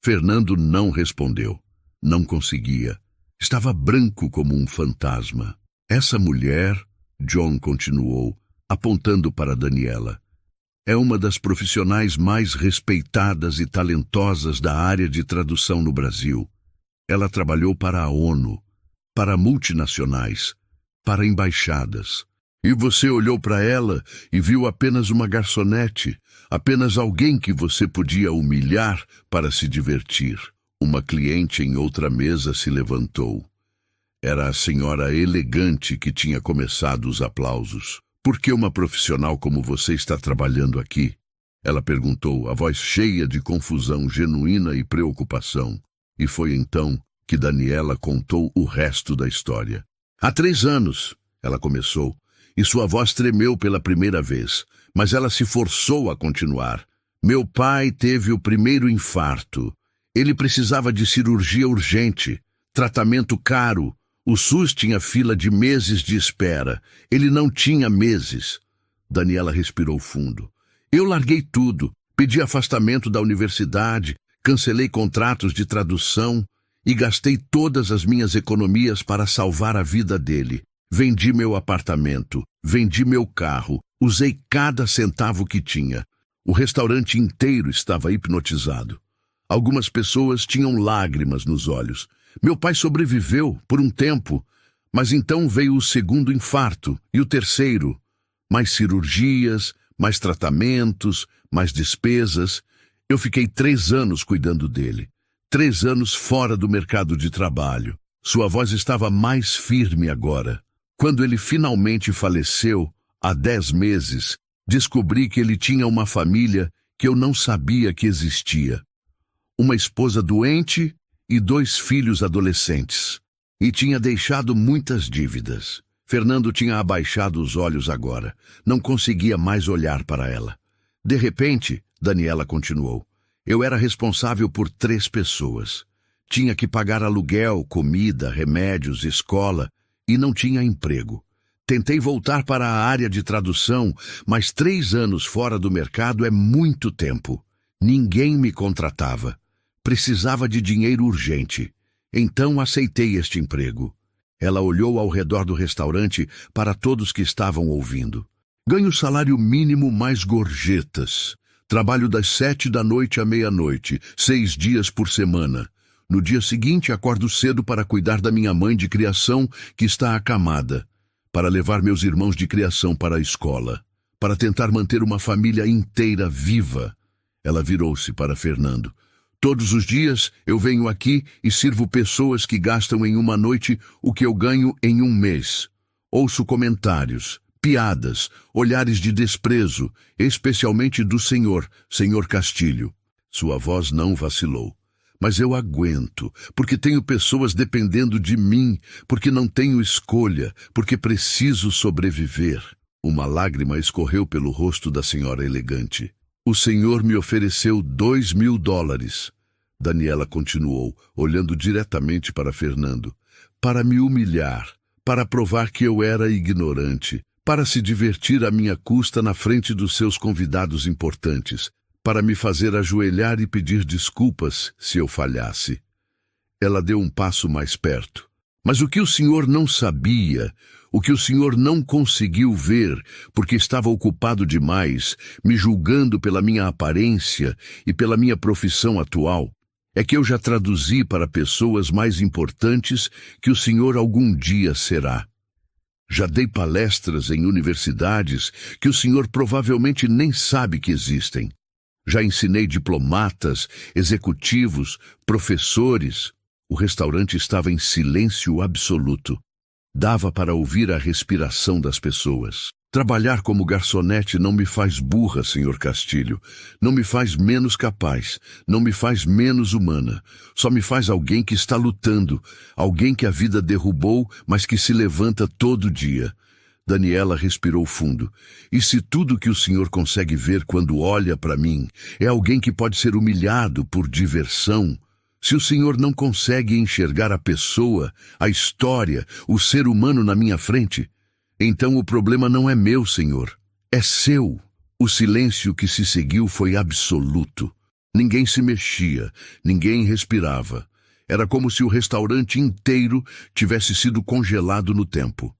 Fernando não respondeu. Não conseguia. Estava branco como um fantasma. Essa mulher, John continuou, apontando para Daniela, é uma das profissionais mais respeitadas e talentosas da área de tradução no Brasil. Ela trabalhou para a ONU, para multinacionais, para embaixadas. E você olhou para ela e viu apenas uma garçonete, apenas alguém que você podia humilhar para se divertir. Uma cliente em outra mesa se levantou. Era a senhora elegante que tinha começado os aplausos. Por que uma profissional como você está trabalhando aqui? Ela perguntou, a voz cheia de confusão genuína e preocupação. E foi então que Daniela contou o resto da história. Há 3 anos, ela começou, e sua voz tremeu pela primeira vez, mas ela se forçou a continuar. Meu pai teve o primeiro infarto. Ele precisava de cirurgia urgente, tratamento caro. O SUS tinha fila de meses de espera. Ele não tinha meses. Daniela respirou fundo. Eu larguei tudo, pedi afastamento da universidade, cancelei contratos de tradução e gastei todas as minhas economias para salvar a vida dele. Vendi meu apartamento, vendi meu carro, usei cada centavo que tinha. O restaurante inteiro estava hipnotizado. Algumas pessoas tinham lágrimas nos olhos. Meu pai sobreviveu por um tempo, mas então veio o segundo infarto e o terceiro. Mais cirurgias, mais tratamentos, mais despesas. Eu fiquei 3 anos cuidando dele. 3 anos fora do mercado de trabalho. Sua voz estava mais firme agora. Quando ele finalmente faleceu, há 10 meses, descobri que ele tinha uma família que eu não sabia que existia. Uma esposa doente e 2 filhos adolescentes. E tinha deixado muitas dívidas. Fernando tinha abaixado os olhos agora. Não conseguia mais olhar para ela. De repente, Daniela continuou, eu era responsável por 3 pessoas. Tinha que pagar aluguel, comida, remédios, escola e não tinha emprego. Tentei voltar para a área de tradução, mas 3 anos fora do mercado é muito tempo. Ninguém me contratava. Precisava de dinheiro urgente. Então aceitei este emprego. Ela olhou ao redor do restaurante para todos que estavam ouvindo. Ganho salário mínimo mais gorjetas. Trabalho das 7 da noite à meia-noite, 6 dias por semana. No dia seguinte, acordo cedo para cuidar da minha mãe de criação, que está acamada, para levar meus irmãos de criação para a escola, para tentar manter uma família inteira viva. Ela virou-se para Fernando. Todos os dias eu venho aqui e sirvo pessoas que gastam em uma noite o que eu ganho em um mês. Ouço comentários, piadas, olhares de desprezo, especialmente do Sr. Castilho. Sua voz não vacilou. Mas eu aguento, porque tenho pessoas dependendo de mim, porque não tenho escolha, porque preciso sobreviver. Uma lágrima escorreu pelo rosto da senhora elegante. O senhor me ofereceu $2.000. Daniela continuou, olhando diretamente para Fernando. Para me humilhar, para provar que eu era ignorante, para se divertir à minha custa na frente dos seus convidados importantes, para me fazer ajoelhar e pedir desculpas se eu falhasse. Ela deu um passo mais perto. Mas o que o senhor não sabia, o que o senhor não conseguiu ver, porque estava ocupado demais, me julgando pela minha aparência e pela minha profissão atual, é que eu já traduzi para pessoas mais importantes que o senhor algum dia será. Já dei palestras em universidades que o senhor provavelmente nem sabe que existem. Já ensinei diplomatas, executivos, professores. O restaurante estava em silêncio absoluto. Dava para ouvir a respiração das pessoas. Trabalhar como garçonete não me faz burra, Sr. Castilho. Não me faz menos capaz. Não me faz menos humana. Só me faz alguém que está lutando. Alguém que a vida derrubou, mas que se levanta todo dia. Daniela respirou fundo. E se tudo que o senhor consegue ver quando olha para mim é alguém que pode ser humilhado por diversão, se o senhor não consegue enxergar a pessoa, a história, o ser humano na minha frente, então o problema não é meu, senhor. É seu. O silêncio que se seguiu foi absoluto. Ninguém se mexia, ninguém respirava. Era como se o restaurante inteiro tivesse sido congelado no tempo.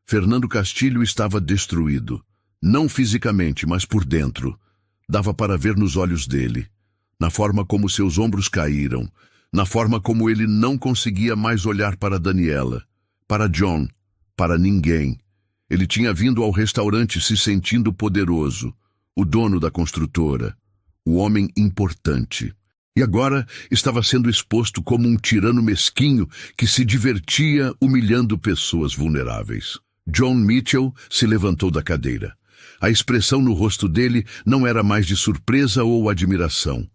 Fernando Castilho estava destruído. Não fisicamente, mas por dentro. Dava para ver nos olhos dele. Na forma como seus ombros caíram, na forma como ele não conseguia mais olhar para Daniela, para John, para ninguém. Ele tinha vindo ao restaurante se sentindo poderoso, o dono da construtora, o homem importante. E agora estava sendo exposto como um tirano mesquinho que se divertia humilhando pessoas vulneráveis. John Mitchell se levantou da cadeira. A expressão no rosto dele não era mais de surpresa ou admiração.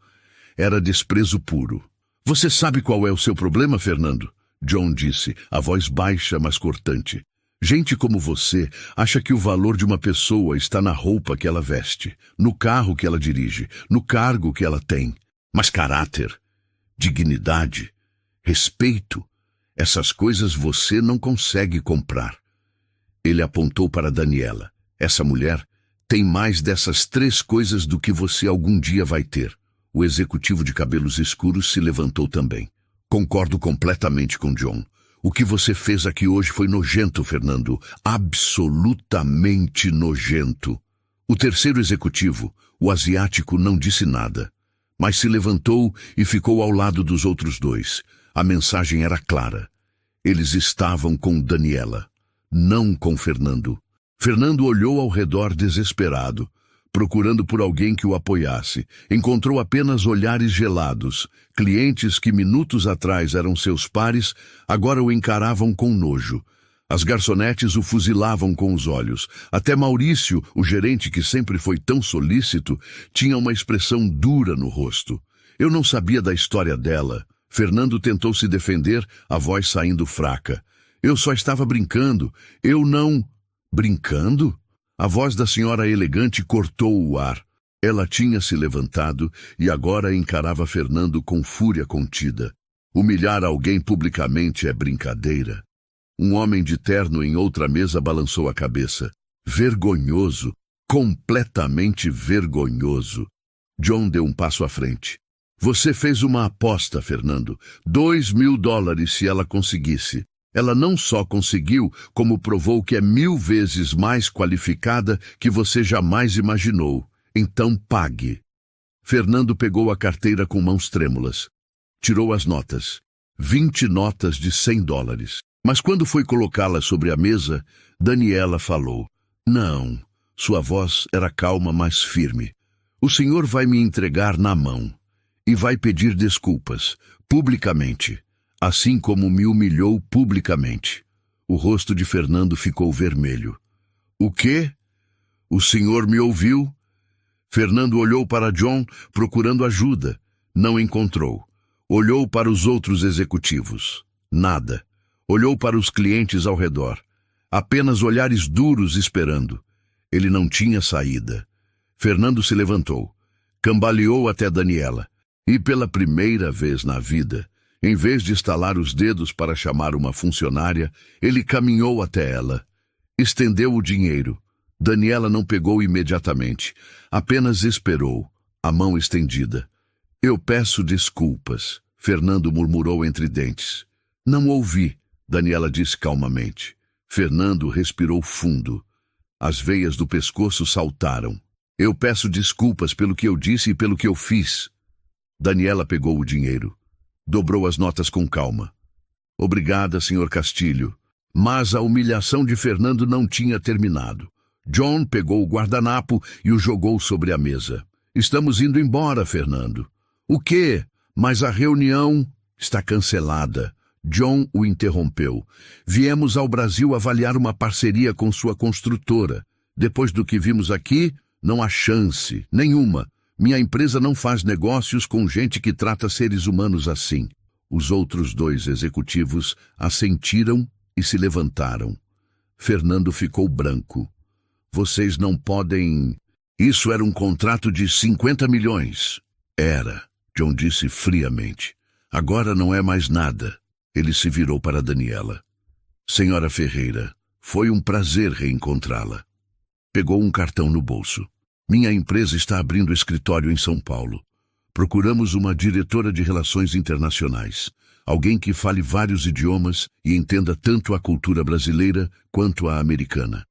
Era desprezo puro. Você sabe qual é o seu problema, Fernando? John disse, a voz baixa, mas cortante. Gente como você acha que o valor de uma pessoa está na roupa que ela veste, no carro que ela dirige, no cargo que ela tem. Mas caráter, dignidade, respeito, essas coisas você não consegue comprar. Ele apontou para Daniela. Essa mulher tem mais dessas 3 coisas do que você algum dia vai ter. O executivo de cabelos escuros se levantou também. Concordo completamente com John. O que você fez aqui hoje foi nojento, Fernando. Absolutamente nojento. O terceiro executivo, o asiático, não disse nada, mas se levantou e ficou ao lado dos outros 2. A mensagem era clara. Eles estavam com Daniela, não com Fernando. Fernando olhou ao redor desesperado, procurando por alguém que o apoiasse. Encontrou apenas olhares gelados. Clientes que minutos atrás eram seus pares, agora o encaravam com nojo. As garçonetes o fuzilavam com os olhos. Até Maurício, o gerente que sempre foi tão solícito, tinha uma expressão dura no rosto. Eu não sabia da história dela. Fernando tentou se defender, a voz saindo fraca. Eu só estava brincando. Eu não... Brincando? A voz da senhora elegante cortou o ar. Ela tinha se levantado e agora encarava Fernando com fúria contida. Humilhar alguém publicamente é brincadeira. Um homem de terno em outra mesa balançou a cabeça. Vergonhoso, completamente vergonhoso. John deu um passo à frente. Você fez uma aposta, Fernando. $2.000 se ela conseguisse. Ela não só conseguiu, como provou que é 1000 vezes mais qualificada que você jamais imaginou. Então pague. Fernando pegou a carteira com mãos trêmulas. Tirou as notas. 20 notas de $100. Mas quando foi colocá-las sobre a mesa, Daniela falou. Não. Sua voz era calma, mas firme. O senhor vai me entregar na mão. e vai pedir desculpas, publicamente, assim como me humilhou publicamente. O rosto de Fernando ficou vermelho. O quê? O senhor me ouviu? Fernando olhou para John, procurando ajuda. Não encontrou. Olhou para os outros executivos. Nada. Olhou para os clientes ao redor. Apenas olhares duros esperando. Ele não tinha saída. Fernando se levantou. Cambaleou até Daniela. E pela primeira vez na vida, em vez de estalar os dedos para chamar uma funcionária, ele caminhou até ela. Estendeu o dinheiro. Daniela não pegou imediatamente. Apenas esperou, a mão estendida. Eu peço desculpas, Fernando murmurou entre dentes. Não ouvi, Daniela disse calmamente. Fernando respirou fundo. As veias do pescoço saltaram. Eu peço desculpas pelo que eu disse e pelo que eu fiz. Daniela pegou o dinheiro. Dobrou as notas com calma. Obrigada, Sr. Castilho. Mas a humilhação de Fernando não tinha terminado. John pegou o guardanapo e o jogou sobre a mesa. Estamos indo embora, Fernando. O quê? Mas a reunião está cancelada. John o interrompeu. Viemos ao Brasil avaliar uma parceria com sua construtora. Depois do que vimos aqui, não há chance, nenhuma. Minha empresa não faz negócios com gente que trata seres humanos assim. Os outros dois executivos assentiram e se levantaram. Fernando ficou branco. Vocês não podem... Isso era um contrato de 50 milhões. Era, John disse friamente. Agora não é mais nada. Ele se virou para Daniela. Senhora Ferreira, foi um prazer reencontrá-la. Pegou um cartão no bolso. Minha empresa está abrindo escritório em São Paulo. Procuramos uma diretora de relações internacionais. Alguém que fale vários idiomas e entenda tanto a cultura brasileira quanto a americana.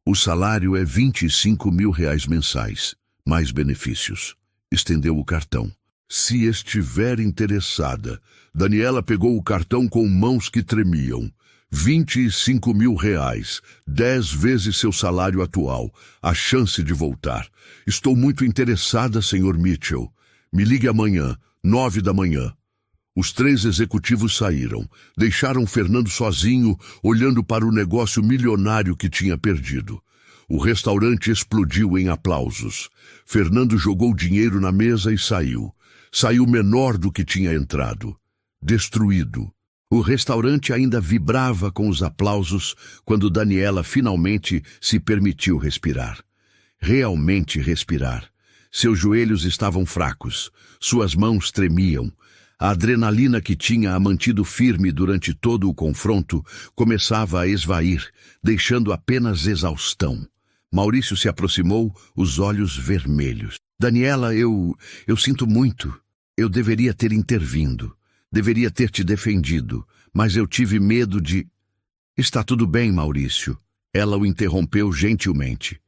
O salário é R$25 mil mensais, mais benefícios. Estendeu o cartão. Se estiver interessada... Daniela pegou o cartão com mãos que tremiam. R$25 mil, 10 vezes seu salário atual, a chance de voltar. Estou muito interessada, Sr. Mitchell. Me ligue amanhã, 9 da manhã. Os três executivos saíram, deixaram Fernando sozinho, olhando para o negócio milionário que tinha perdido. O restaurante explodiu em aplausos. Fernando jogou dinheiro na mesa e saiu. Saiu menor do que tinha entrado. Destruído. O restaurante ainda vibrava com os aplausos quando Daniela finalmente se permitiu respirar. Realmente respirar. Seus joelhos estavam fracos, suas mãos tremiam. A adrenalina que tinha a mantido firme durante todo o confronto começava a esvair, deixando apenas exaustão. Maurício se aproximou, os olhos vermelhos. Daniela, eu sinto muito. Eu deveria ter intervindo. Deveria ter te defendido, mas eu tive medo de... Está tudo bem, Maurício. Ela o interrompeu gentilmente.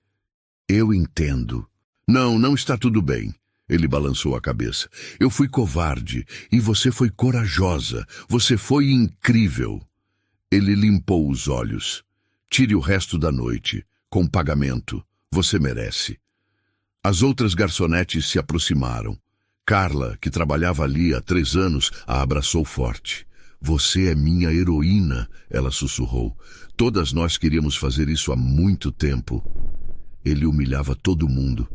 Eu entendo. Não está tudo bem. Ele balançou a cabeça. Eu fui covarde e você foi corajosa. Você foi incrível. Ele limpou os olhos. Tire o resto da noite, com pagamento. Você merece. As outras garçonetes se aproximaram. Carla, que trabalhava ali há 3 anos, a abraçou forte. Você é minha heroína, ela sussurrou. Todas nós queríamos fazer isso há muito tempo. Ele humilhava todo mundo.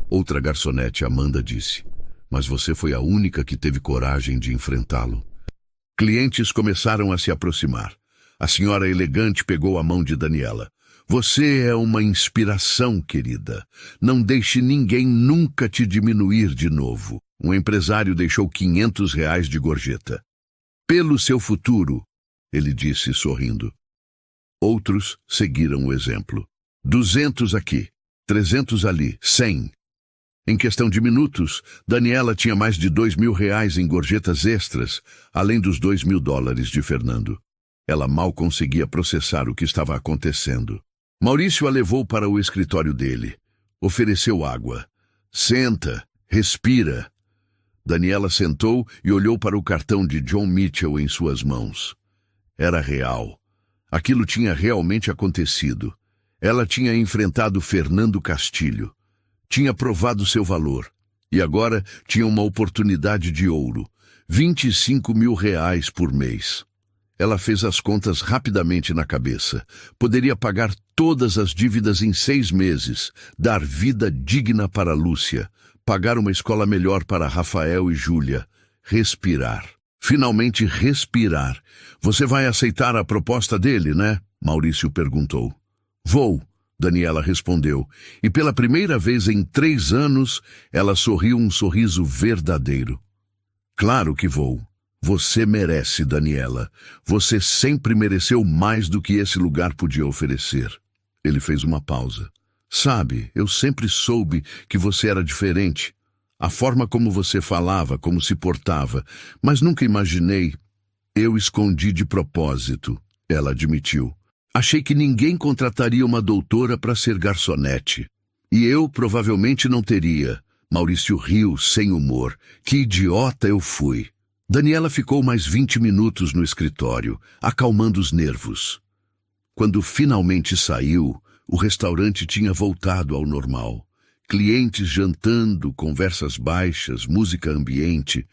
Outra garçonete, Amanda, disse. Mas você foi a única que teve coragem de enfrentá-lo. Clientes começaram a se aproximar. A senhora elegante pegou a mão de Daniela. Você é uma inspiração, querida. Não deixe ninguém nunca te diminuir de novo. Um empresário deixou R$500 de gorjeta. Pelo seu futuro, ele disse sorrindo. Outros seguiram o exemplo. 200 aqui, 300 ali, 100. Em questão de minutos, Daniela tinha mais de R$2 mil em gorjetas extras, além dos $2 mil de Fernando. Ela mal conseguia processar o que estava acontecendo. Maurício a levou para o escritório dele. Ofereceu água. Senta, respira. Daniela sentou e olhou para o cartão de John Mitchell em suas mãos. Era real. Aquilo tinha realmente acontecido. Ela tinha enfrentado Fernando Castilho. Tinha provado seu valor. E agora tinha uma oportunidade de ouro. 25 mil reais por mês. Ela fez as contas rapidamente na cabeça. Poderia pagar todas as dívidas em 6 meses, dar vida digna para Lúcia, pagar uma escola melhor para Rafael e Júlia, respirar. Finalmente respirar. Você vai aceitar a proposta dele, né? Maurício perguntou. Vou, Daniela respondeu, e pela primeira vez em 3 anos, ela sorriu um sorriso verdadeiro. Claro que vou. Você merece, Daniela. Você sempre mereceu mais do que esse lugar podia oferecer. Ele fez uma pausa. Sabe, eu sempre soube que você era diferente. A forma como você falava, como se portava, mas nunca imaginei. Eu escondi de propósito, ela admitiu. Achei que ninguém contrataria uma doutora para ser garçonete. E eu provavelmente não teria. Maurício riu sem humor. Que idiota eu fui. Daniela ficou mais 20 minutos no escritório, acalmando os nervos. Quando finalmente saiu, o restaurante tinha voltado ao normal. Clientes jantando, conversas baixas, música ambiente,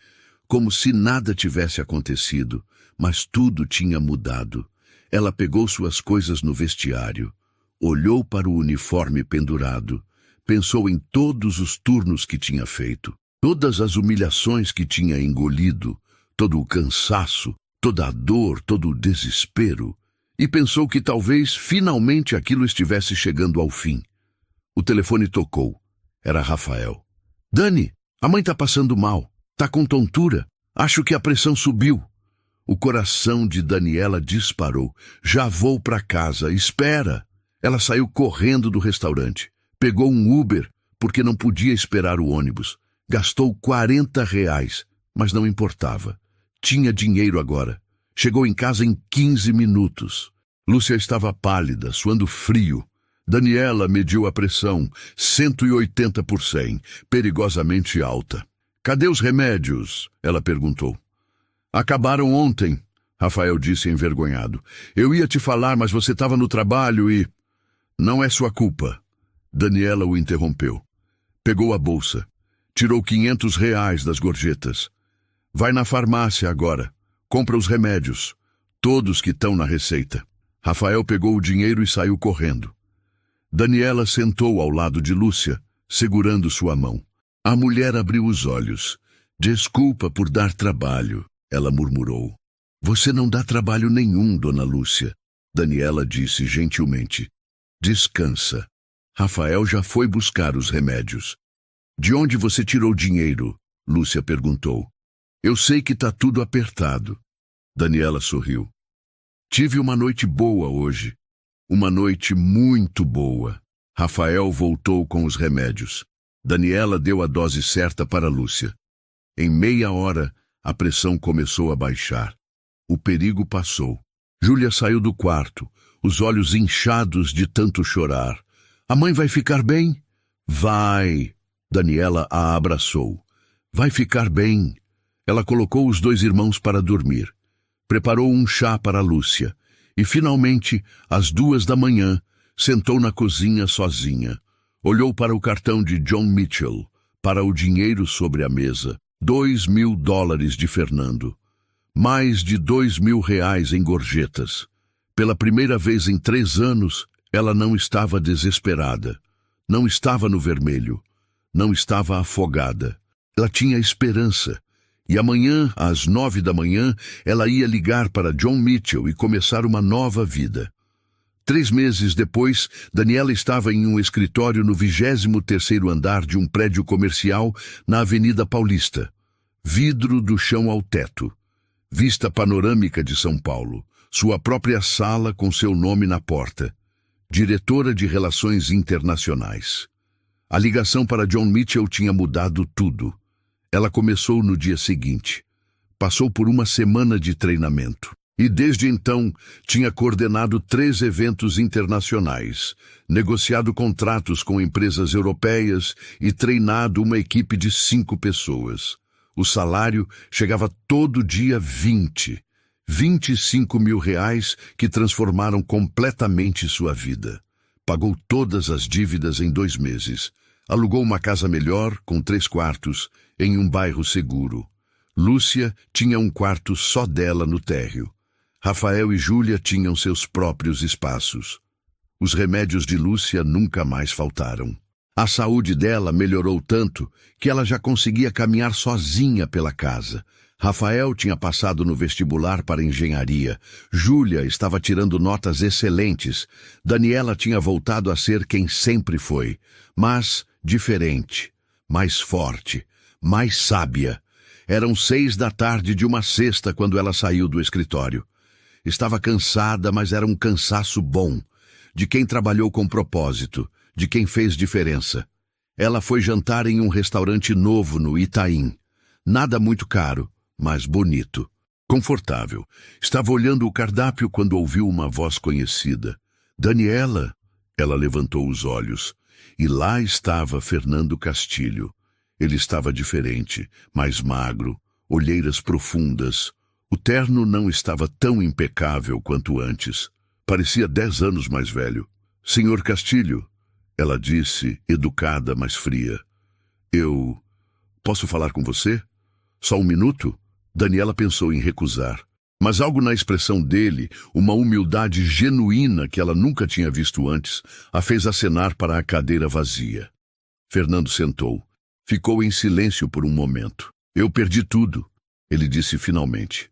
como se nada tivesse acontecido, mas tudo tinha mudado. Ela pegou suas coisas no vestiário, olhou para o uniforme pendurado, pensou em todos os turnos que tinha feito, todas as humilhações que tinha engolido, todo o cansaço, toda a dor, todo o desespero, e pensou que talvez finalmente aquilo estivesse chegando ao fim. O telefone tocou. Era Rafael. Dani, a mãe tá passando mal. Tá com tontura. Acho que a pressão subiu. O coração de Daniela disparou. Já vou para casa. Espera. Ela saiu correndo do restaurante. Pegou um Uber, porque não podia esperar o ônibus. Gastou R$ 40, mas não importava. Tinha dinheiro agora. Chegou em casa em 15 minutos. Lúcia estava pálida, suando frio. Daniela mediu a pressão, 180/100, perigosamente alta. Cadê os remédios? Ela perguntou. Acabaram ontem, Rafael disse envergonhado. Eu ia te falar, mas você estava no trabalho e... Não é sua culpa. Daniela o interrompeu. Pegou a bolsa. Tirou R$ 500 das gorjetas. Vai na farmácia agora. Compra os remédios. Todos que estão na receita. Rafael pegou o dinheiro e saiu correndo. Daniela sentou ao lado de Lúcia, segurando sua mão. A mulher abriu os olhos. Desculpa por dar trabalho, ela murmurou. Você não dá trabalho nenhum, dona Lúcia. Daniela disse gentilmente. Descansa. Rafael já foi buscar os remédios. De onde você tirou dinheiro? Lúcia perguntou. Eu sei que tá tudo apertado. Daniela sorriu. Tive uma noite boa hoje. Uma noite muito boa. Rafael voltou com os remédios. Daniela deu a dose certa para Lúcia. Em meia hora, a pressão começou a baixar. O perigo passou. Júlia saiu do quarto, os olhos inchados de tanto chorar. A mãe vai ficar bem? Vai. Daniela a abraçou. Vai ficar bem. Ela colocou os 2 irmãos para dormir. Preparou um chá para Lúcia. E, finalmente, às 2 da manhã, sentou na cozinha sozinha. Olhou para o cartão de John Mitchell, para o dinheiro sobre a mesa. $2.000 de Fernando. Mais de R$ 2.000 em gorjetas. Pela primeira vez em 3 anos, ela não estava desesperada. Não estava no vermelho. Não estava afogada. Ela tinha esperança. E amanhã, às 9 da manhã, ela ia ligar para John Mitchell e começar uma nova vida. 3 meses depois, Daniela estava em um escritório no 23º andar de um prédio comercial na Avenida Paulista. Vidro do chão ao teto. Vista panorâmica de São Paulo. Sua própria sala com seu nome na porta. Diretora de Relações Internacionais. A ligação para John Mitchell tinha mudado tudo. Ela começou no dia seguinte. Passou por uma semana de treinamento. E desde então tinha coordenado 3 eventos internacionais, negociado contratos com empresas europeias e treinado uma equipe de 5 pessoas. O salário chegava todo dia 25 mil reais que transformaram completamente sua vida. Pagou todas as dívidas em 2 meses. Alugou uma casa melhor, com 3 quartos, em um bairro seguro. Lúcia tinha um quarto só dela no térreo. Rafael e Júlia tinham seus próprios espaços. Os remédios de Lúcia nunca mais faltaram. A saúde dela melhorou tanto que ela já conseguia caminhar sozinha pela casa. Rafael tinha passado no vestibular para engenharia. Júlia estava tirando notas excelentes. Daniela tinha voltado a ser quem sempre foi, mas diferente, mais forte, mais sábia. Eram 6 da tarde de uma sexta quando ela saiu do escritório. Estava cansada, mas era um cansaço bom, de quem trabalhou com propósito, de quem fez diferença. Ela foi jantar em um restaurante novo no Itaim. Nada muito caro, mas bonito. Confortável. Estava olhando o cardápio quando ouviu uma voz conhecida. Daniela! Ela levantou os olhos. E lá estava Fernando Castilho. Ele estava diferente, mais magro, olheiras profundas. O terno não estava tão impecável quanto antes. Parecia 10 anos mais velho. Senhor Castilho, ela disse, educada, mas fria. Eu... posso falar com você? Só um minuto? Daniela pensou em recusar. Mas algo na expressão dele, uma humildade genuína que ela nunca tinha visto antes, a fez acenar para a cadeira vazia. Fernando sentou. Ficou em silêncio por um momento. Eu perdi tudo, ele disse finalmente.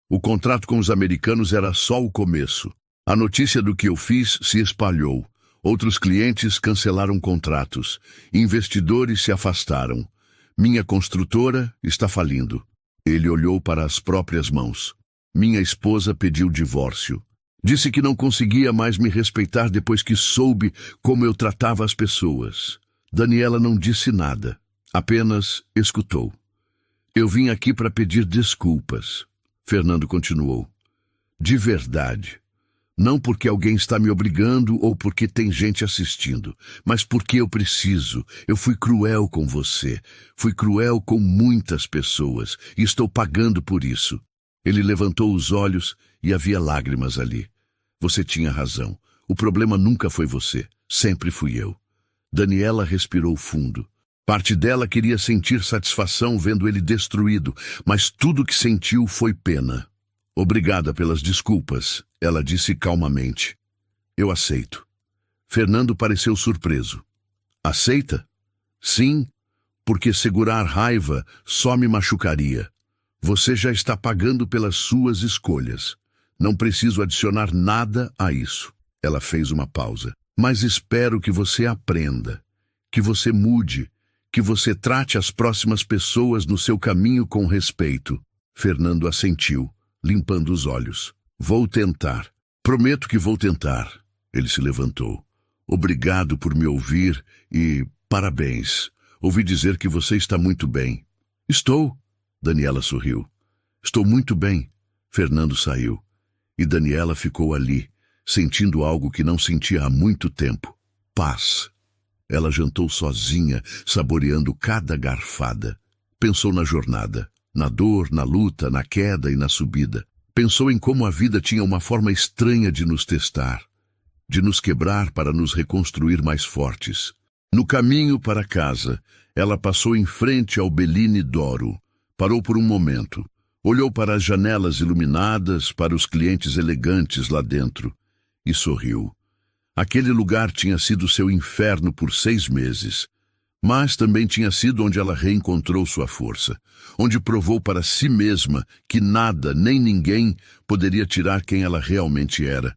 O contrato com os americanos era só o começo. A notícia do que eu fiz se espalhou. Outros clientes cancelaram contratos. Investidores se afastaram. Minha construtora está falindo. Ele olhou para as próprias mãos. Minha esposa pediu divórcio. Disse que não conseguia mais me respeitar depois que soube como eu tratava as pessoas. Daniela não disse nada. Apenas escutou. Eu vim aqui para pedir desculpas. Fernando continuou. De verdade. Não porque alguém está me obrigando ou porque tem gente assistindo, mas porque eu preciso. Eu fui cruel com você. Fui cruel com muitas pessoas e estou pagando por isso. Ele levantou os olhos e havia lágrimas ali. Você tinha razão. O problema nunca foi você. Sempre fui eu. Daniela respirou fundo. Parte dela queria sentir satisfação vendo ele destruído, mas tudo que sentiu foi pena. Obrigada pelas desculpas, ela disse calmamente. Eu aceito. Fernando pareceu surpreso. Aceita? Sim, porque segurar raiva só me machucaria. Você já está pagando pelas suas escolhas. Não preciso adicionar nada a isso. Ela fez uma pausa. Mas espero que você aprenda, que você mude, que você trate as próximas pessoas no seu caminho com respeito. Fernando assentiu, limpando os olhos. Vou tentar. Prometo que vou tentar. Ele se levantou. Obrigado por me ouvir e parabéns. Ouvi dizer que você está muito bem. Estou. Daniela sorriu. Estou muito bem. Fernando saiu. E Daniela ficou ali, sentindo algo que não sentia há muito tempo. Paz. Ela jantou sozinha, saboreando cada garfada. Pensou na jornada, na dor, na luta, na queda e na subida. Pensou em como a vida tinha uma forma estranha de nos testar, de nos quebrar para nos reconstruir mais fortes. No caminho para casa, ela passou em frente ao Bellini d'Oro. Parou por um momento. Olhou para as janelas iluminadas, para os clientes elegantes lá dentro, e sorriu. Aquele lugar tinha sido seu inferno por 6 meses, mas também tinha sido onde ela reencontrou sua força, onde provou para si mesma que nada, nem ninguém, poderia tirar quem ela realmente era.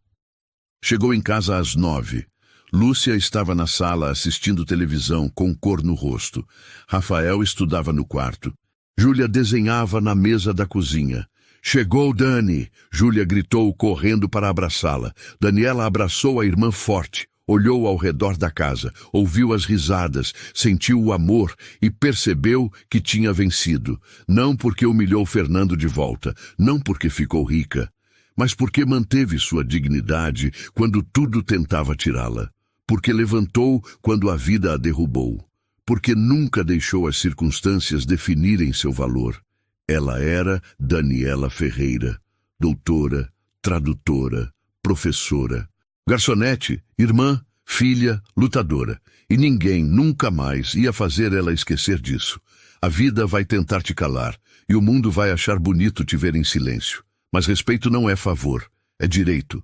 Chegou em casa às 9. Lúcia estava na sala assistindo televisão com cor no rosto. Rafael estudava no quarto. Júlia desenhava na mesa da cozinha. Chegou Dani! Júlia gritou, correndo para abraçá-la. Daniela abraçou a irmã forte, olhou ao redor da casa, ouviu as risadas, sentiu o amor e percebeu que tinha vencido. Não porque humilhou Fernando de volta, não porque ficou rica, mas porque manteve sua dignidade quando tudo tentava tirá-la. Porque levantou quando a vida a derrubou. Porque nunca deixou as circunstâncias definirem seu valor. Ela era Daniela Ferreira, doutora, tradutora, professora. Garçonete, irmã, filha, lutadora, e ninguém nunca mais ia fazer ela esquecer disso. A vida vai tentar te calar, e o mundo vai achar bonito te ver em silêncio. Mas respeito não é favor, é direito.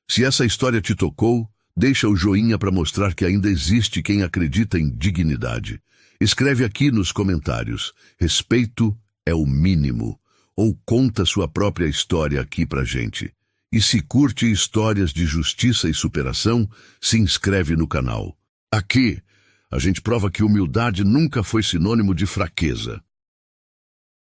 Se essa história te tocou, deixa o joinha para mostrar que ainda existe quem acredita em dignidade. Escreve aqui nos comentários, respeito é o mínimo, ou conta sua própria história aqui pra gente. E se curte histórias de justiça e superação, se inscreve no canal. Aqui, a gente prova que humildade nunca foi sinônimo de fraqueza.